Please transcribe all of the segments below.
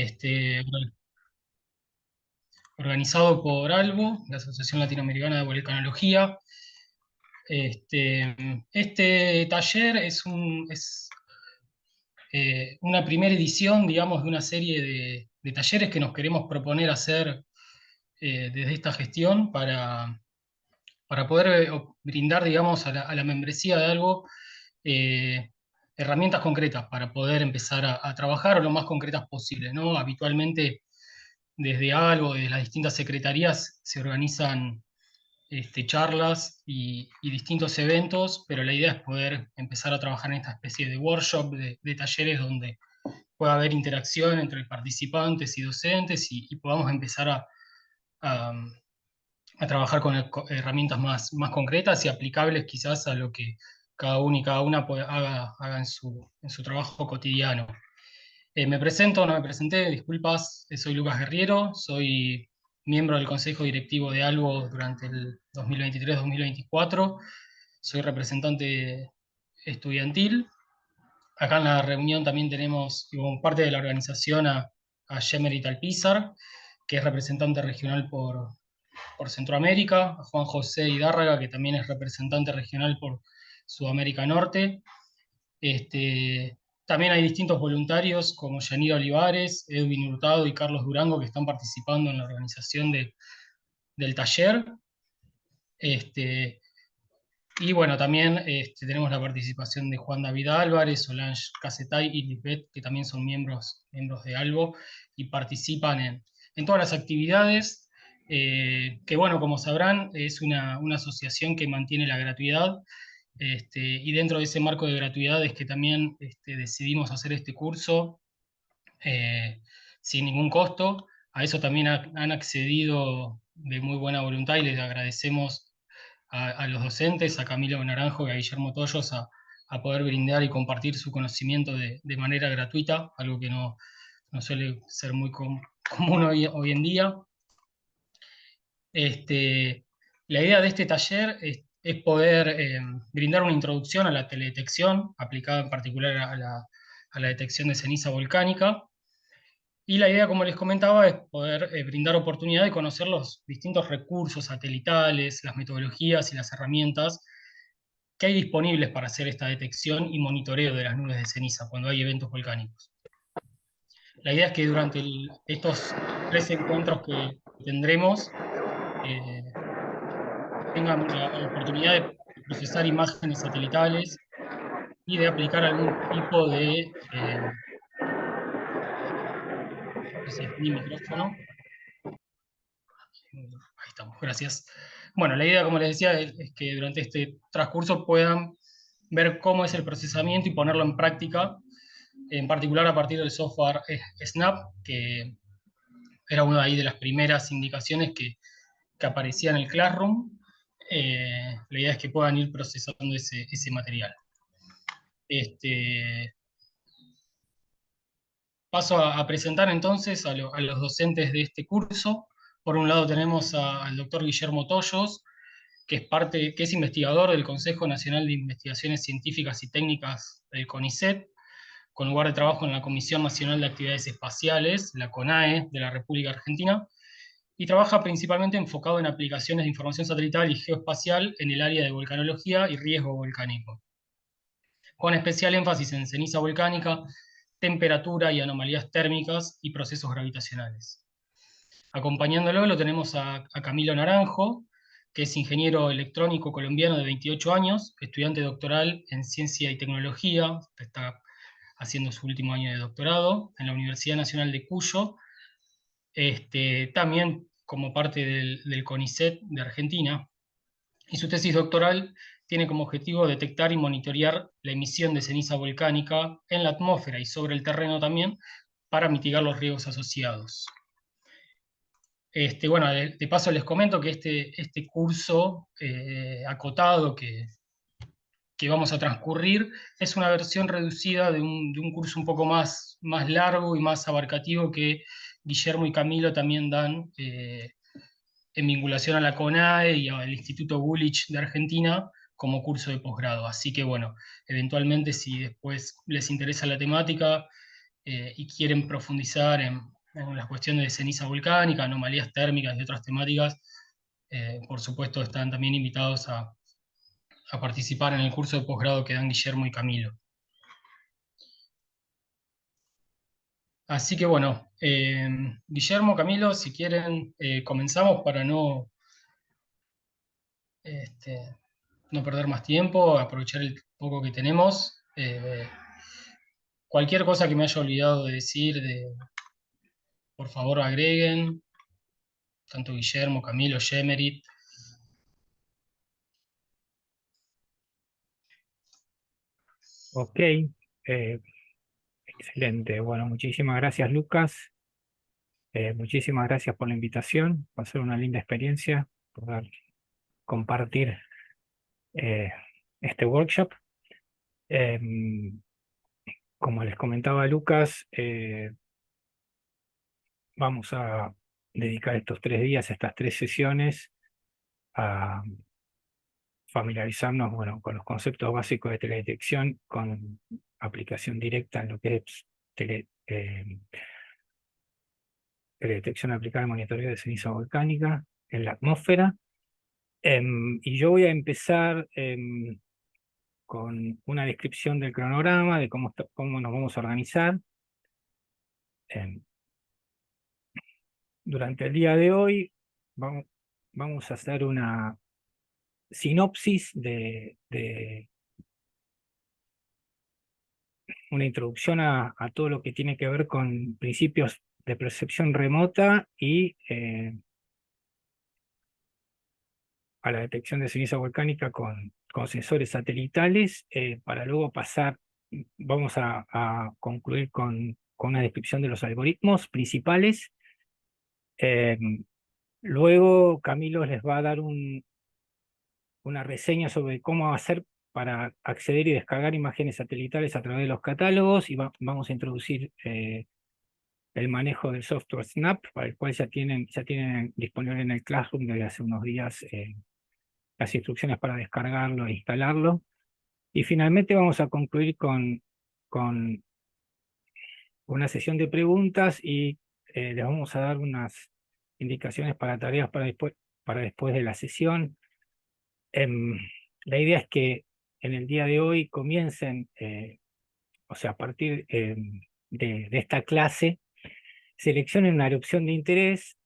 este, organizado por ALVO, la Asociación Latinoamericana de Volcanología. Este taller es una primera edición, digamos, de una serie de talleres que nos queremos proponer hacer desde esta gestión para poder brindar, digamos, a la membresía de algo eh, herramientas concretas para poder empezar a trabajar o lo más concretas posible, ¿no? Habitualmente desde algo, desde las distintas secretarías se organizan charlas y distintos eventos, pero la idea es poder empezar a trabajar en esta especie de workshop, de talleres donde pueda haber interacción entre participantes y docentes y podamos empezar a, a trabajar con herramientas más concretas y aplicables quizás a lo que cada uno y cada una haga en su trabajo cotidiano. Me presento, no me presenté, disculpas, soy Lucas Guerriero, soy miembro del Consejo Directivo de Albo durante el 2023-2024, soy representante estudiantil. Acá en la reunión también tenemos como parte de la organización a Yemerit Alpizar, que es representante regional por Centroamérica, a Juan José Hidárraga, que también es representante regional por Sudamérica Norte. También hay distintos voluntarios como Yanira Olivares, Edwin Hurtado y Carlos Durango que están participando en la organización del taller. Este, y bueno, también tenemos la participación de Juan David Álvarez, Solange Casetay y Lisbeth, que también son miembros de Albo y participan en todas las actividades, que bueno, como sabrán, es una asociación que mantiene la gratuidad, y dentro de ese marco de gratuidad es que también decidimos hacer este curso eh, sin ningún costo. A eso también han accedido de muy buena voluntad y les agradecemos a los docentes, a Camilo Naranjo y a Guillermo Toyos, a poder brindar y compartir su conocimiento de manera gratuita, algo que no suele ser muy común hoy en día. Este, la idea de este taller es poder brindar una introducción a la teledetección, aplicada en particular a la detección de ceniza volcánica. Y la idea, como les comentaba, es poder brindar oportunidad de conocer los distintos recursos satelitales, las metodologías y las herramientas que hay disponibles para hacer esta detección y monitoreo de las nubes de ceniza cuando hay eventos volcánicos. La idea es que durante estos 3 encuentros que tendremos, eh, tengan la oportunidad de procesar imágenes satelitales y de aplicar algún tipo no sé, mi micrófono. Ahí estamos, gracias. Bueno, la idea, como les decía, es que durante este transcurso puedan ver cómo es el procesamiento y ponerlo en práctica, en particular a partir del software Snap, que era una ahí de las primeras indicaciones que aparecía en el Classroom. La idea es que puedan ir procesando ese material. Este, Paso a presentar entonces a los docentes de este curso. Por un lado tenemos al doctor Guillermo Toyos, que es investigador del Consejo Nacional de Investigaciones Científicas y Técnicas del CONICET, con lugar de trabajo en la Comisión Nacional de Actividades Espaciales, la CONAE, de la República Argentina, y trabaja principalmente enfocado en aplicaciones de información satelital y geoespacial en el área de volcanología y riesgo volcánico, con especial énfasis en ceniza volcánica, temperatura y anomalías térmicas y procesos gravitacionales. Acompañándolo lo tenemos a Camilo Naranjo, que es ingeniero electrónico colombiano de 28 años, estudiante doctoral en Ciencia y Tecnología, está haciendo su último año de doctorado en la Universidad Nacional de Cuyo, también como parte del CONICET de Argentina, y su tesis doctoral tiene como objetivo detectar y monitorear la emisión de ceniza volcánica en la atmósfera y sobre el terreno también para mitigar los riesgos asociados. Bueno, de paso les comento que este curso acotado que vamos a transcurrir es una versión reducida de un curso un poco más largo y más abarcativo que Guillermo y Camilo también dan en vinculación a la CONAE y al Instituto Gulich de Argentina como curso de posgrado. Así que bueno, eventualmente si después les interesa la temática, y quieren profundizar en las cuestiones de ceniza volcánica, anomalías térmicas y otras temáticas, por supuesto están también invitados a participar en el curso de posgrado que dan Guillermo y Camilo. Así que bueno, Guillermo, Camilo, si quieren, comenzamos para este, no perder más tiempo, aprovechar el poco que tenemos. Cualquier cosa que me haya olvidado de decir, por favor agreguen, tanto Guillermo, Camilo, Yemerit. Ok, excelente. Bueno, muchísimas gracias, Lucas. Muchísimas gracias por la invitación. Va a ser una linda experiencia poder compartir eh, este workshop. Em, Como les comentaba Lucas, vamos a dedicar estos 3 días, estas 3 sesiones, a familiarizarnos, bueno, con los conceptos básicos de teledetección, con aplicación directa en lo que es teledetección aplicada al monitoreo de ceniza volcánica en la atmósfera. Y yo voy a empezar con una descripción del cronograma, de cómo nos vamos a organizar. Em, Durante el día de hoy vamos a hacer una sinopsis de una introducción a todo lo que tiene que ver con principios de percepción remota y a la detección de ceniza volcánica con sensores satelitales, para luego pasar, vamos a concluir con una descripción de los algoritmos principales. Eh, Luego Camilo les va a dar una reseña sobre cómo hacer para acceder y descargar imágenes satelitales a través de los catálogos, y vamos a introducir el manejo del software Snap, para el cual ya tienen disponible en el Classroom desde hace unos días las instrucciones para descargarlo e instalarlo. Y finalmente vamos a concluir con una sesión de preguntas, y les vamos a dar unas indicaciones para tareas para después de la sesión. Em, la idea es que en el día de hoy comiencen, o sea, a partir de esta clase, seleccionen una erupción de interés,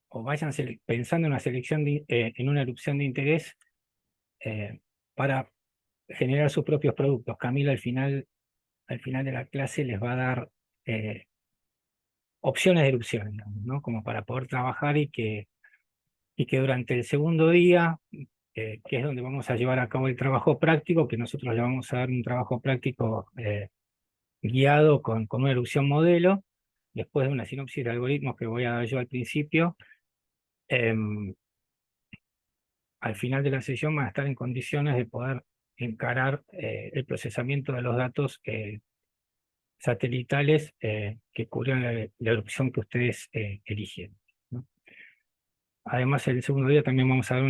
o vayan pensando en en una erupción de interés, eh, para generar sus propios productos. Camilo al final de la clase les va a dar eh, opciones de erupción, digamos, ¿no? Como para poder trabajar, y que durante el segundo día, que es donde vamos a llevar a cabo el trabajo práctico, que nosotros le vamos a dar un trabajo práctico guiado con una erupción modelo, después de una sinopsis de algoritmos que voy a dar yo al principio. em, Al final de la sesión van a estar en condiciones de poder encarar el procesamiento de los datos satelitales que cubren la erupción que ustedes eligieron, ¿no? Además, el segundo día también vamos a dar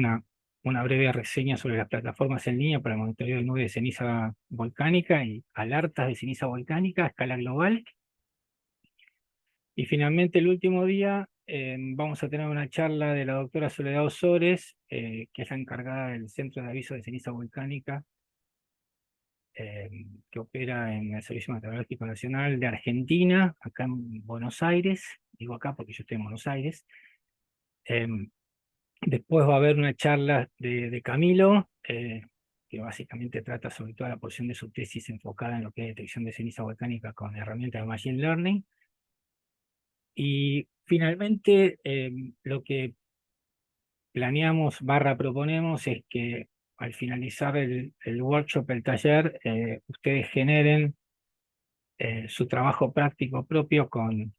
una breve reseña sobre las plataformas en línea para el monitoreo de nubes de ceniza volcánica y alertas de ceniza volcánica a escala global. Y finalmente, el último día, vamos a tener una charla de la doctora Soledad Osores, que es la encargada del Centro de Aviso de Ceniza Volcánica, que opera en el Servicio Meteorológico Nacional de Argentina, acá en Buenos Aires. Digo acá porque yo estoy en Buenos Aires. Después va a haber una charla de Camilo, que básicamente trata sobre toda la porción de su tesis enfocada en lo que es detección de ceniza volcánica con herramientas de Machine Learning. Y finalmente, lo que planeamos / proponemos es que al finalizar el workshop, el taller, ustedes generen su trabajo práctico propio con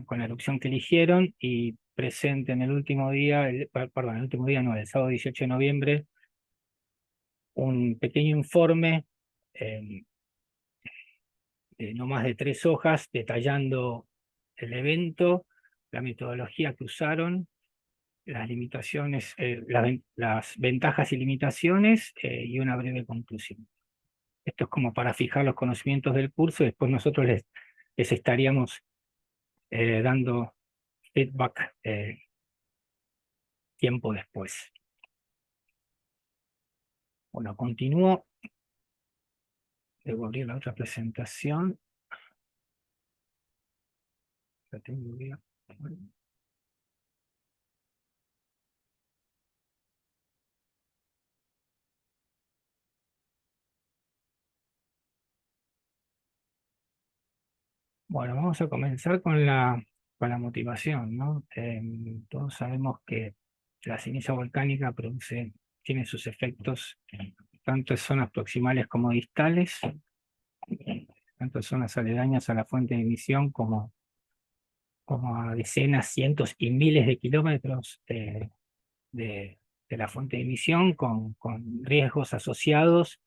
la erupción que eligieron, y presenten el último día, perdón, el último día no, el sábado 18 de noviembre, un pequeño informe eh, de no más de 3 hojas, detallando el evento, la metodología que usaron, las limitaciones, las ventajas y limitaciones, y una breve conclusión. Esto es como para fijar los conocimientos del curso, y después nosotros les estaríamos dando feedback tiempo después. Bueno, continúo. Debo abrir la otra presentación. La tengo bien. Bueno, vamos a comenzar con la motivación, ¿no? Todos sabemos que la ceniza volcánica tiene sus efectos tanto en zonas proximales como distales, tanto en zonas aledañas a la fuente de emisión como a decenas, cientos y miles de kilómetros de la fuente de emisión, con riesgos asociados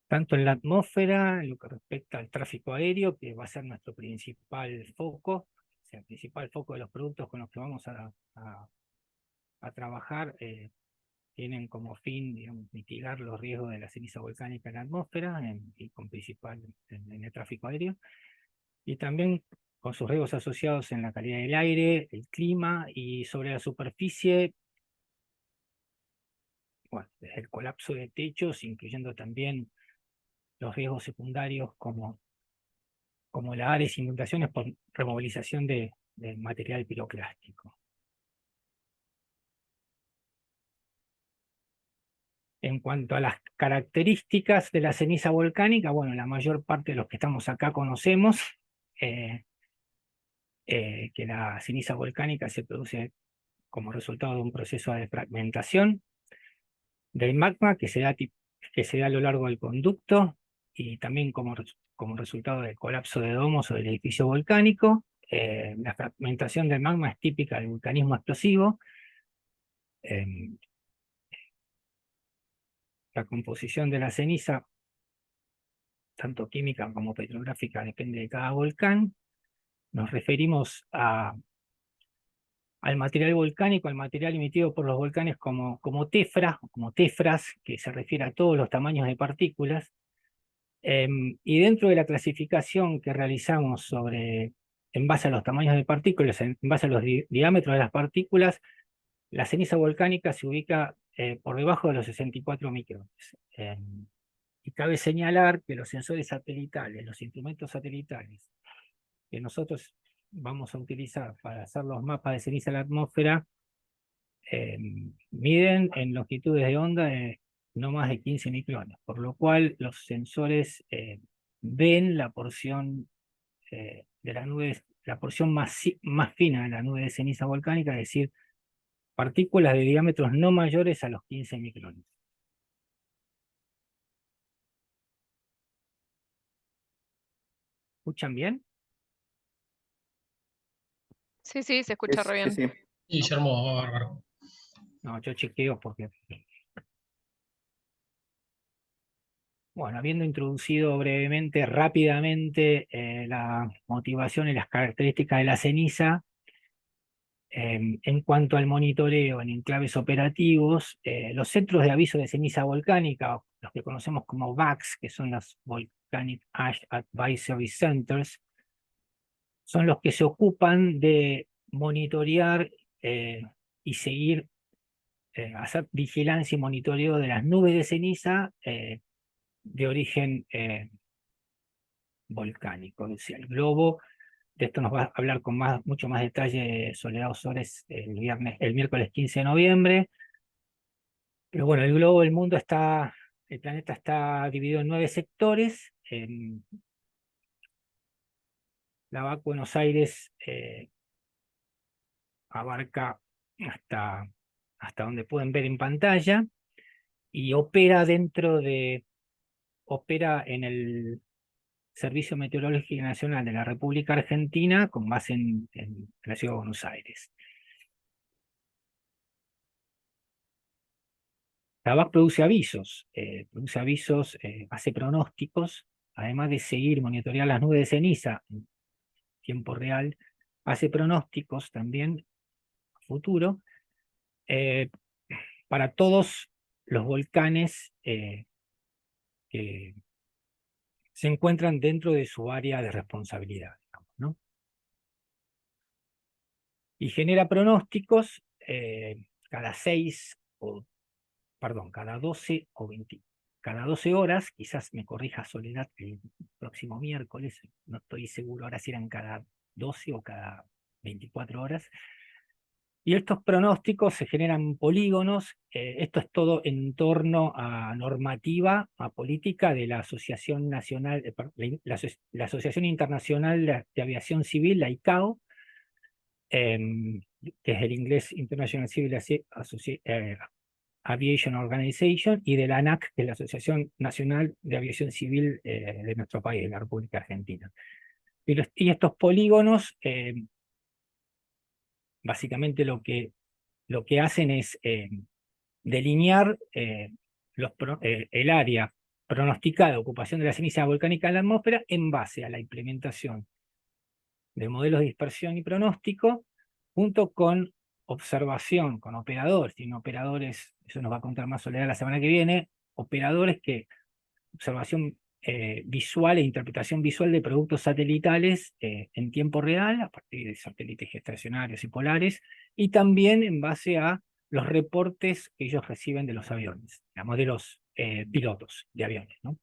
tanto en la atmósfera, en lo que respecta al tráfico aéreo, que va a ser nuestro principal foco, o sea, el principal foco de los productos con los que vamos a trabajar, tienen como fin, digamos, mitigar los riesgos de la ceniza volcánica en la atmósfera, y con principal en el tráfico aéreo, y también con sus riesgos asociados en la calidad del aire, el clima, y sobre la superficie, bueno, desde el colapso de techos, incluyendo también los riesgos secundarios como lahares, inundaciones por removilización de material piroclástico. En cuanto a las características de la ceniza volcánica, bueno, la mayor parte de los que estamos acá conocemos que la ceniza volcánica se produce como resultado de un proceso de fragmentación del magma que se da a lo largo del conducto, y también como resultado del colapso de domos o del edificio volcánico. La fragmentación del magma es típica del vulcanismo explosivo. La composición de la ceniza, tanto química como petrográfica, depende de cada volcán. Nos referimos al material volcánico, al material emitido por los volcanes como tefras, que se refiere a todos los tamaños de partículas. Y dentro de la clasificación que realizamos en base a los tamaños de partículas, en base a los diámetros de las partículas, la ceniza volcánica se ubica por debajo de los 64 micrones. Y cabe señalar que los sensores satelitales, los instrumentos satelitales que nosotros vamos a utilizar para hacer los mapas de ceniza en la atmósfera, miden en longitudes de onda de no más de 15 micrones, por lo cual los sensores ven la porción de la nube, la porción más fina de la nube de ceniza volcánica, es decir, partículas de diámetros no mayores a los 15 micrones. ¿Escuchan bien? Sí, sí, se escucha re bien. Sí. Y Guillermo, bárbaro. No, yo chequeo porque... Bueno, habiendo introducido brevemente, rápidamente, la motivación y las características de la ceniza, en cuanto al monitoreo en enclaves operativos, los centros de aviso de ceniza volcánica, los que conocemos como VACS, que son los Volcanic Ash Advisory Centers, son los que se ocupan de monitorear y seguir, hacer vigilancia y monitoreo de las nubes de ceniza de origen volcánico. O sea, el globo, de esto nos va a hablar con mucho más detalle Soledad Osores el miércoles 15 de noviembre. Pero bueno, el globo, el planeta está dividido en 9 sectores. La VAC Buenos Aires abarca hasta donde pueden ver en pantalla, y opera en el Servicio Meteorológico Nacional de la República Argentina, con base en la ciudad de Buenos Aires. La VAC produce avisos, hace pronósticos, además de seguir, monitorear las nubes de ceniza en tiempo real, hace pronósticos también a futuro para todos los volcanes que se encuentran dentro de su área de responsabilidad, digamos, ¿no? Y genera pronósticos cada 12 o 20, cada 12 horas, quizás me corrija Soledad el próximo miércoles, no estoy seguro ahora si eran cada 12 o cada 24 horas. Y estos pronósticos se generan polígonos, esto es todo en torno a normativa, a política de la Asociación Nacional, la Asociación Internacional de Aviación Civil, la ICAO, que es el inglés International Civil Aviation Organization, y de la ANAC, que es la Asociación Nacional de Aviación Civil de nuestro país, de la República Argentina. Y estos polígonos, básicamente lo que hacen es delinear el área pronosticada de ocupación de la ceniza volcánica en la atmósfera en base a la implementación de modelos de dispersión y pronóstico, junto con observación, con operadores, tiene operadores, eso nos va a contar más Soledad la semana que viene, operadores que, observación visual e interpretación visual de productos satelitales en tiempo real, a partir de satélites geoestacionarios y polares, y también en base a los reportes que ellos reciben de los aviones, digamos, de los pilotos de aviones, ¿no?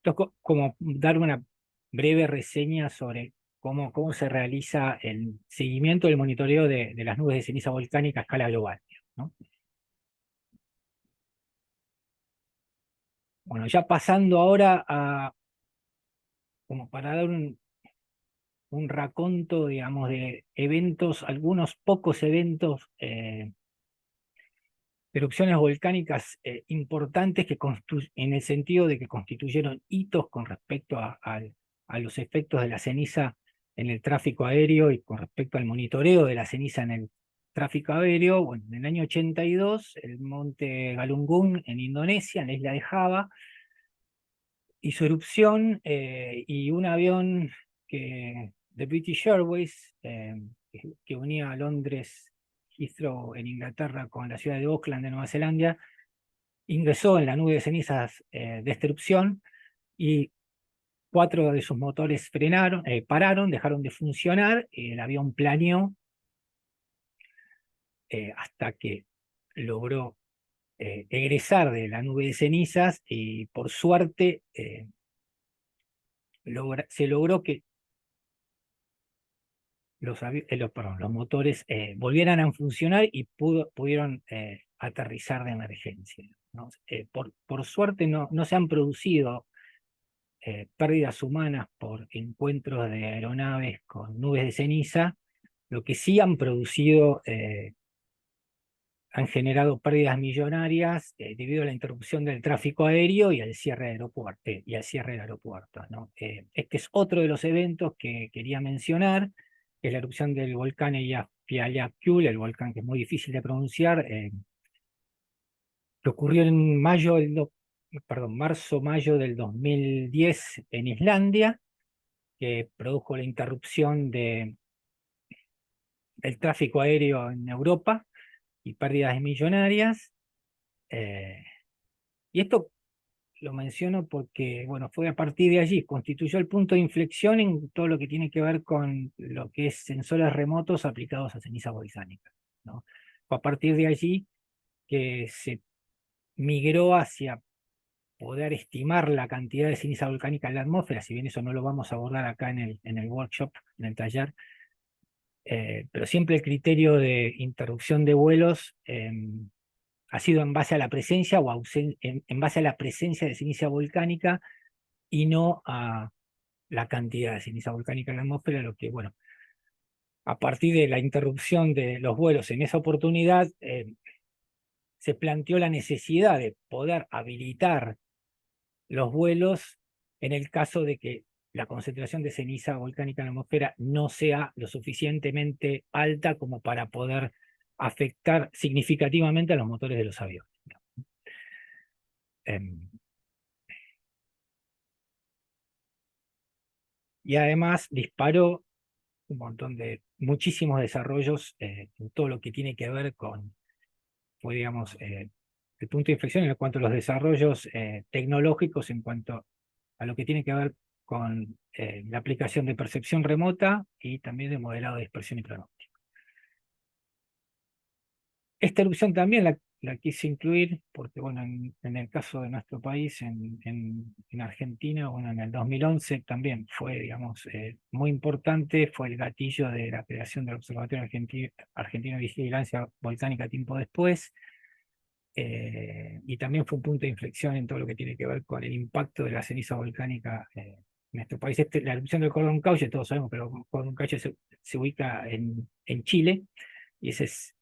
Entonces, como dar una breve reseña sobre cómo se realiza el seguimiento del monitoreo de las nubes de ceniza volcánica a escala global, ¿no? Bueno, ya pasando ahora como para dar un raconto, digamos, de eventos, algunos pocos eventos, erupciones volcánicas importantes en el sentido de que constituyeron hitos con respecto a los efectos de la ceniza en el tráfico aéreo y con respecto al monitoreo de la ceniza en el tráfico aéreo. Bueno, en el año 82, el monte Galunggung en Indonesia, en la isla de Java, hizo erupción y un avión de British Airways que unía a Londres, Heathrow en Inglaterra con la ciudad de Auckland de Nueva Zelanda, ingresó en la nube de cenizas de esta erupción y 4 de sus motores pararon, dejaron de funcionar, el avión planeó hasta que logró egresar de la nube de cenizas y por suerte se logró que los motores volvieran a funcionar y pudieron aterrizar de emergencia, ¿no? Por suerte no se han producido pérdidas humanas por encuentros de aeronaves con nubes de ceniza. Lo que sí han producido, han generado pérdidas millonarias debido a la interrupción del tráfico aéreo y al cierre de aeropuertos, ¿no? Este es otro de los eventos que quería mencionar, que es la erupción del volcán Eyjafjallajökull, el volcán que es muy difícil de pronunciar, que ocurrió en marzo-mayo del 2010 en Islandia, que produjo la interrupción del tráfico aéreo en Europa y pérdidas millonarias. Y esto lo menciono porque, bueno, fue a partir de allí, constituyó el punto de inflexión en todo lo que tiene que ver con lo que es sensores remotos aplicados a ceniza volcánica, ¿no? Fue a partir de allí que se migró hacia poder estimar la cantidad de ceniza volcánica en la atmósfera, si bien eso no lo vamos a abordar acá en el workshop, en el taller, pero siempre el criterio de interrupción de vuelos ha sido en base a la presencia en base a la presencia de ceniza volcánica y no a la cantidad de ceniza volcánica en la atmósfera, lo que, bueno, a partir de la interrupción de los vuelos en esa oportunidad, se planteó la necesidad de poder habilitar los vuelos en el caso de que la concentración de ceniza volcánica en la atmósfera no sea lo suficientemente alta como para poder afectar significativamente a los motores de los aviones. Y además disparó un montón de muchísimos desarrollos en todo lo que tiene que ver con, digamos, el punto de inflexión en cuanto a los desarrollos tecnológicos en cuanto a lo que tiene que ver con la aplicación de percepción remota y también de modelado de dispersión y pronóstico. Esta erupción también la quise incluir porque, bueno, en el caso de nuestro país, en Argentina, bueno, en el 2011 también fue, digamos, muy importante, fue el gatillo de la creación del Observatorio Argentino de Vigilancia Volcánica tiempo después, y también fue un punto de inflexión en todo lo que tiene que ver con el impacto de la ceniza volcánica en nuestro país. La erupción del Cordón Cauche, todos sabemos, pero el Cordón Cauche se ubica en Chile, y ese es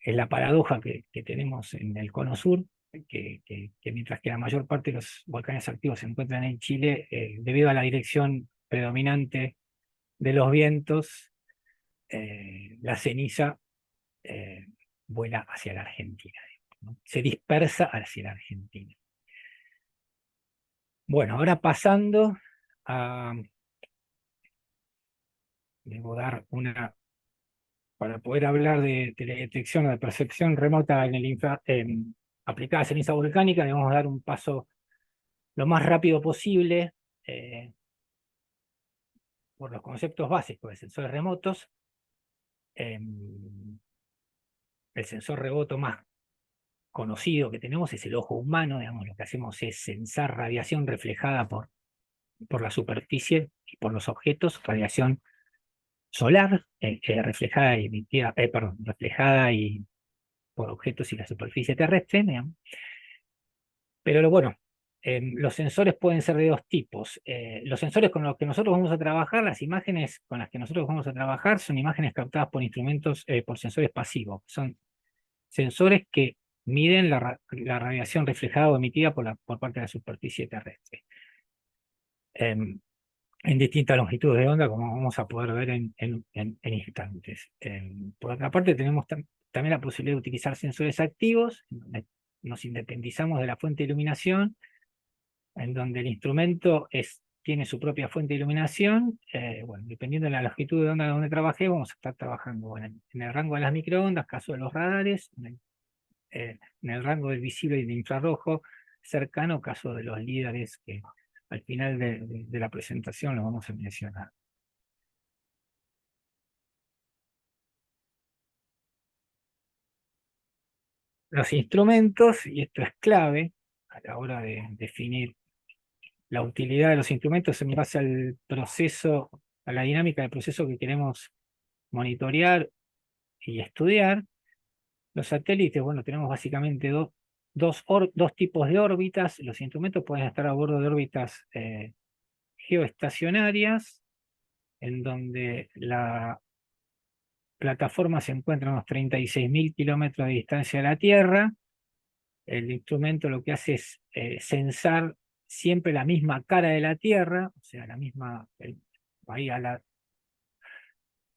la paradoja que tenemos en el cono sur, que mientras que la mayor parte de los volcanes activos se encuentran en Chile, debido a la dirección predominante de los vientos, la ceniza eh, vuela hacia la Argentina, ¿no? Se dispersa hacia la Argentina. Bueno, ahora pasando a... Debo dar una... Para poder hablar de la detección o de percepción remota aplicada a ceniza volcánica, debemos dar un paso lo más rápido posible por los conceptos básicos de sensores remotos. El sensor remoto más conocido que tenemos es el ojo humano. Digamos, lo que hacemos es censar radiación reflejada por la superficie y por los objetos, radiación solar, reflejada y emitida, reflejada y por objetos y la superficie terrestre, digamos. Pero bueno, los sensores pueden ser de dos tipos. Los sensores con los que nosotros vamos a trabajar, las imágenes con las que nosotros vamos a trabajar, son imágenes captadas por instrumentos, por sensores pasivos. Son sensores que miden la radiación reflejada o emitida por parte de la superficie terrestre. En distintas longitudes de onda, como vamos a poder ver en instantes. Por otra parte, tenemos también la posibilidad de utilizar sensores activos, donde nos independizamos de la fuente de iluminación, en donde el instrumento tiene su propia fuente de iluminación. Bueno, dependiendo de la longitud de onda donde trabajé, vamos a estar trabajando en el rango de las microondas, caso de los radares, en el rango del visible y del infrarrojo cercano, caso de los líderes que al final de la presentación lo vamos a mencionar. Los instrumentos, y esto es clave a la hora de definir la utilidad de los instrumentos en base al proceso, a la dinámica del proceso que queremos monitorear y estudiar. Los satélites, bueno, tenemos básicamente dos tipos de órbitas. Los instrumentos pueden estar a bordo de órbitas geoestacionarias, en donde la plataforma se encuentra a unos 36.000 kilómetros de distancia de la Tierra. El instrumento lo que hace es censar siempre la misma cara de la Tierra, o sea, la misma, ahí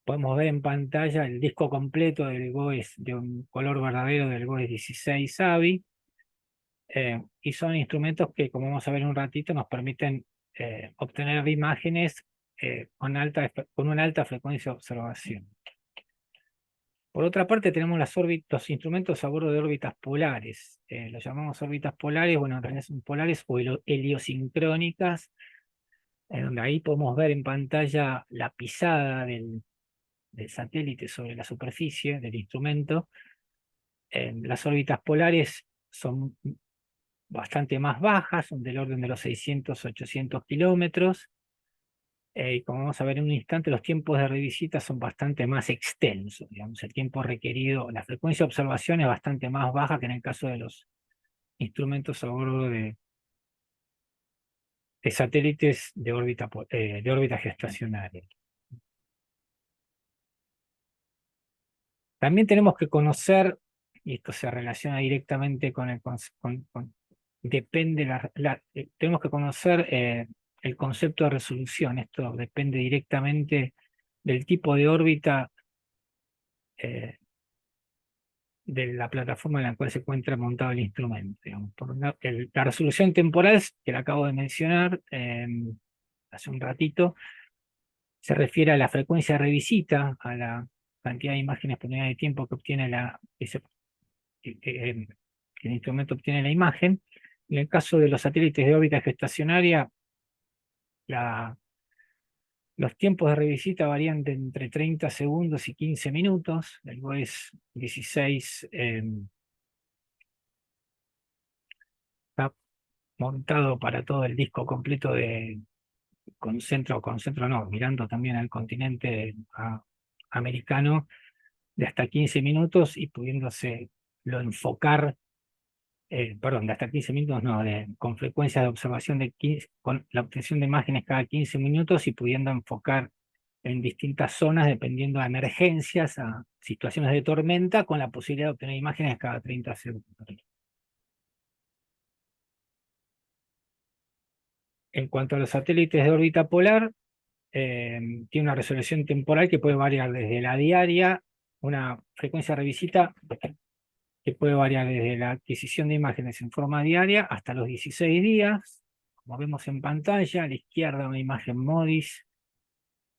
podemos ver en pantalla el disco completo del GOES, de un color verdadero del GOES 16 AVI, y son instrumentos que, como vamos a ver en un ratito, nos permiten obtener imágenes con una alta frecuencia de observación. Por otra parte, tenemos los instrumentos a bordo de órbitas polares. Los llamamos órbitas polares, bueno, en realidad son polares o heliosincrónicas, en donde ahí podemos ver en pantalla la pisada del satélite sobre la superficie del instrumento. Las órbitas polares son bastante más bajas, son del orden de los 600-800 kilómetros. Y como vamos a ver en un instante, los tiempos de revisita son bastante más extensos. Digamos, el tiempo requerido, la frecuencia de observación es bastante más baja que en el caso de los instrumentos a bordo de satélites de órbita geoestacionaria. También tenemos que conocer, y esto se relaciona directamente con tenemos que conocer el concepto de resolución. Esto depende directamente del tipo de órbita de la plataforma en la cual se encuentra montado el instrumento. Digamos. La resolución temporal, que la acabo de mencionar hace un ratito, se refiere a la frecuencia de revisita, a la cantidad de imágenes por unidad de tiempo que obtiene que el instrumento obtiene la imagen. En el caso de los satélites de órbita geoestacionaria, los tiempos de revisita varían de entre 30 segundos y 15 minutos. El WES 16 está montado para todo el disco completo con centro no, mirando también al continente americano, de hasta 15 minutos y pudiéndose lo enfocar, perdón, de hasta 15 minutos, no, con frecuencia de observación de 15, con la obtención de imágenes cada 15 minutos y pudiendo enfocar en distintas zonas dependiendo de emergencias, a situaciones de tormenta, con la posibilidad de obtener imágenes cada 30 segundos. En cuanto a los satélites de órbita polar, tiene una resolución temporal que puede variar desde la diaria, una frecuencia de revisita que puede variar desde la adquisición de imágenes en forma diaria hasta los 16 días. Como vemos en pantalla, a la izquierda una imagen MODIS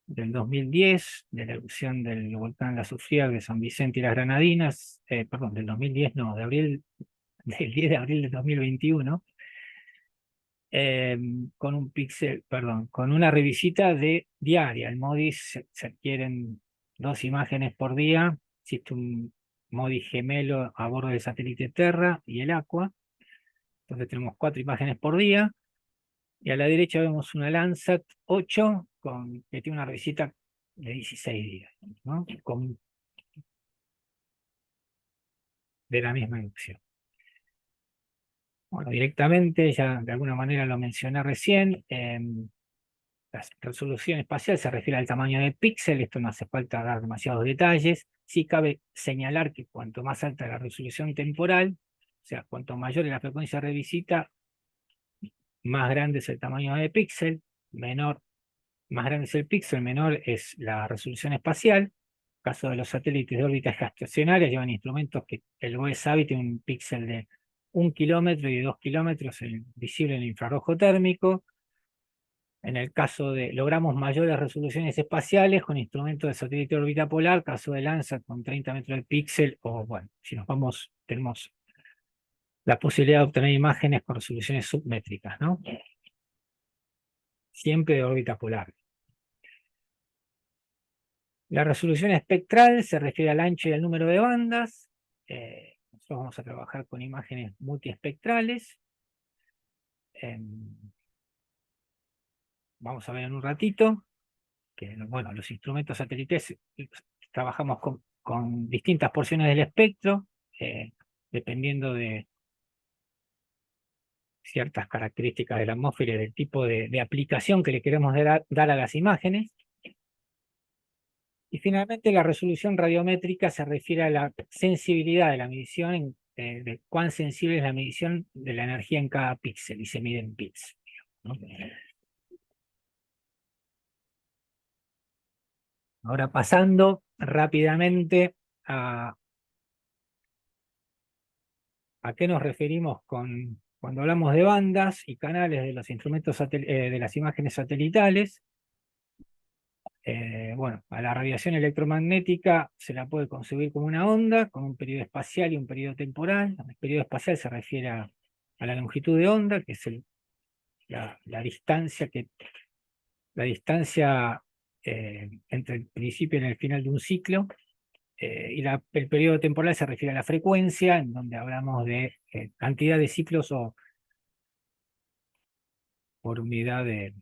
del 2010, de la erupción del volcán La Sufría de San Vicente y las Granadinas, perdón, del 2010 no, del 10 de abril del 2021, con un píxel, perdón, con una revisita de diaria. El MODIS se adquieren 2 imágenes por día. Existe un MODIS gemelo a bordo del satélite Terra y el Aqua. Entonces tenemos 4 imágenes por día. Y a la derecha vemos una Landsat 8 que tiene una revisita de 16 días, ¿no? De la misma erupción. Bueno, directamente, ya de alguna manera lo mencioné recién, la resolución espacial se refiere al tamaño de píxel. Esto no hace falta dar demasiados detalles. Sí cabe señalar que cuanto más alta la resolución temporal, o sea, cuanto mayor es la frecuencia de revisita, más grande es el tamaño de píxel, más grande es el píxel, menor es la resolución espacial. En el caso de los satélites de órbita geoestacionaria, llevan instrumentos que el WESAVI tiene un píxel de 1 kilómetro y de 2 kilómetros visible en el infrarrojo térmico. En el caso logramos mayores resoluciones espaciales con instrumentos de satélite de órbita polar, caso de Landsat con 30 metros de píxel, o bueno, si nos vamos, tenemos la posibilidad de obtener imágenes con resoluciones submétricas, ¿no? Siempre de órbita polar. La resolución espectral se refiere al ancho y al número de bandas. Nosotros vamos a trabajar con imágenes multiespectrales. Vamos a ver en un ratito que, bueno, los instrumentos satélites trabajamos con distintas porciones del espectro, dependiendo de ciertas características de la atmósfera y del tipo de aplicación que le queremos dar a las imágenes. Y finalmente la resolución radiométrica se refiere a la sensibilidad de la medición, de cuán sensible es la medición de la energía en cada píxel, y se mide en bits, ¿no? Ahora pasando rápidamente a qué nos referimos cuando hablamos de bandas y canales de los instrumentos de las imágenes satelitales. Bueno, a la radiación electromagnética se la puede concebir como una onda, con un periodo espacial y un periodo temporal. El periodo espacial se refiere a la longitud de onda, que es la distancia entre el principio y el final de un ciclo. Y el periodo temporal se refiere a la frecuencia, en donde hablamos de cantidad de ciclos o por unidad de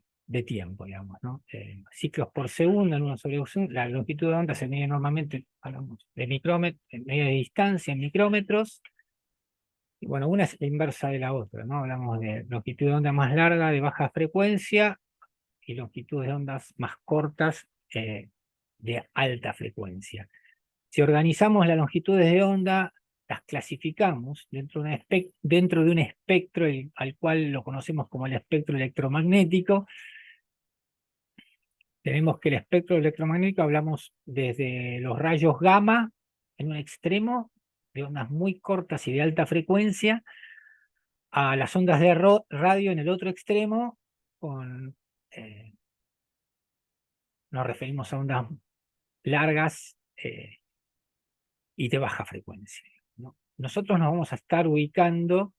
tiempo, digamos, ¿no? Ciclos por segundo en una sobreducción. La longitud de onda se mide normalmente, hablamos de micrómetros, en medio de distancia, en micrómetros. Y bueno, una es la inversa de la otra, ¿no? Hablamos de longitud de onda más larga, de baja frecuencia, y longitud de ondas más cortas, de alta frecuencia. Si organizamos las longitudes de onda, las clasificamos dentro de un espectro al cual lo conocemos como el espectro electromagnético. Tenemos que el espectro electromagnético hablamos desde los rayos gamma en un extremo, de ondas muy cortas y de alta frecuencia, a las ondas de radio en el otro extremo, nos referimos a ondas largas y de baja frecuencia, ¿no? nosotros nos vamos a estar ubicando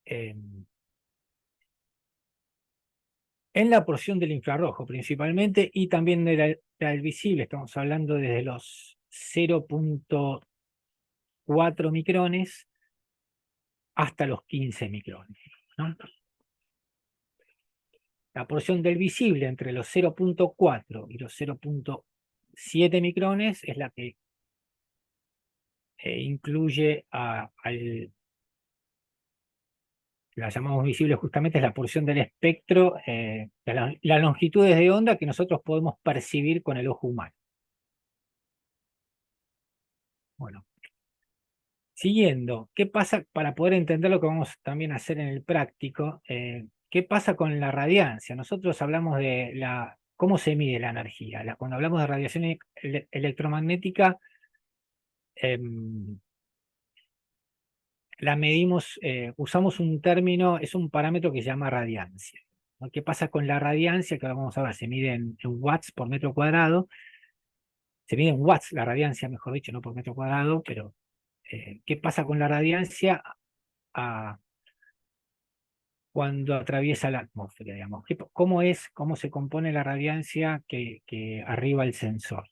en la porción del infrarrojo principalmente, y también de del visible. Estamos hablando desde los 0.4 micrones hasta los 15 micrones, ¿no? La porción del visible entre los 0.4 y los 0.7 micrones es la que incluye la llamamos visible, justamente es la porción del espectro, las longitudes de onda que nosotros podemos percibir con el ojo humano. Bueno, siguiendo, ¿qué pasa para poder entender lo que vamos también a hacer en el práctico? ¿Qué pasa con la radiancia? Nosotros hablamos de cómo se mide la energía. Cuando hablamos de radiación electromagnética, la medimos, usamos un término, es un parámetro que se llama radiancia, ¿no? ¿Qué pasa con la radiancia? Que vamos a ver, se mide en watts por metro cuadrado. Se mide en watts la radiancia, mejor dicho, no por metro cuadrado, pero ¿qué pasa con la radiancia cuando atraviesa la atmósfera, digamos? ¿Cómo se compone la radiancia que arriba el sensor?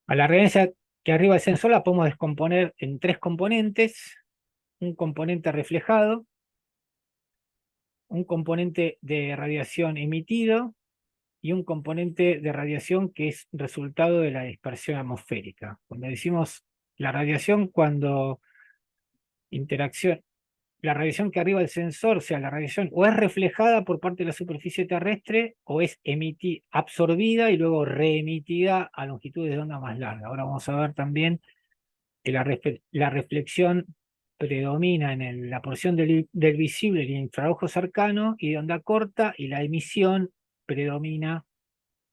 A la radiancia que arriba el sensor la podemos descomponer en tres componentes: un componente reflejado, un componente de radiación emitido y un componente de radiación que es resultado de la dispersión atmosférica. Cuando decimos la radiación, cuando interacción, la radiación que arriba del sensor, o sea, la radiación o es reflejada por parte de la superficie terrestre o es absorbida y luego reemitida a longitudes de onda más largas. Ahora vamos a ver también que la reflexión predomina en la porción del visible y el infrarrojo cercano y de onda corta, y la emisión predomina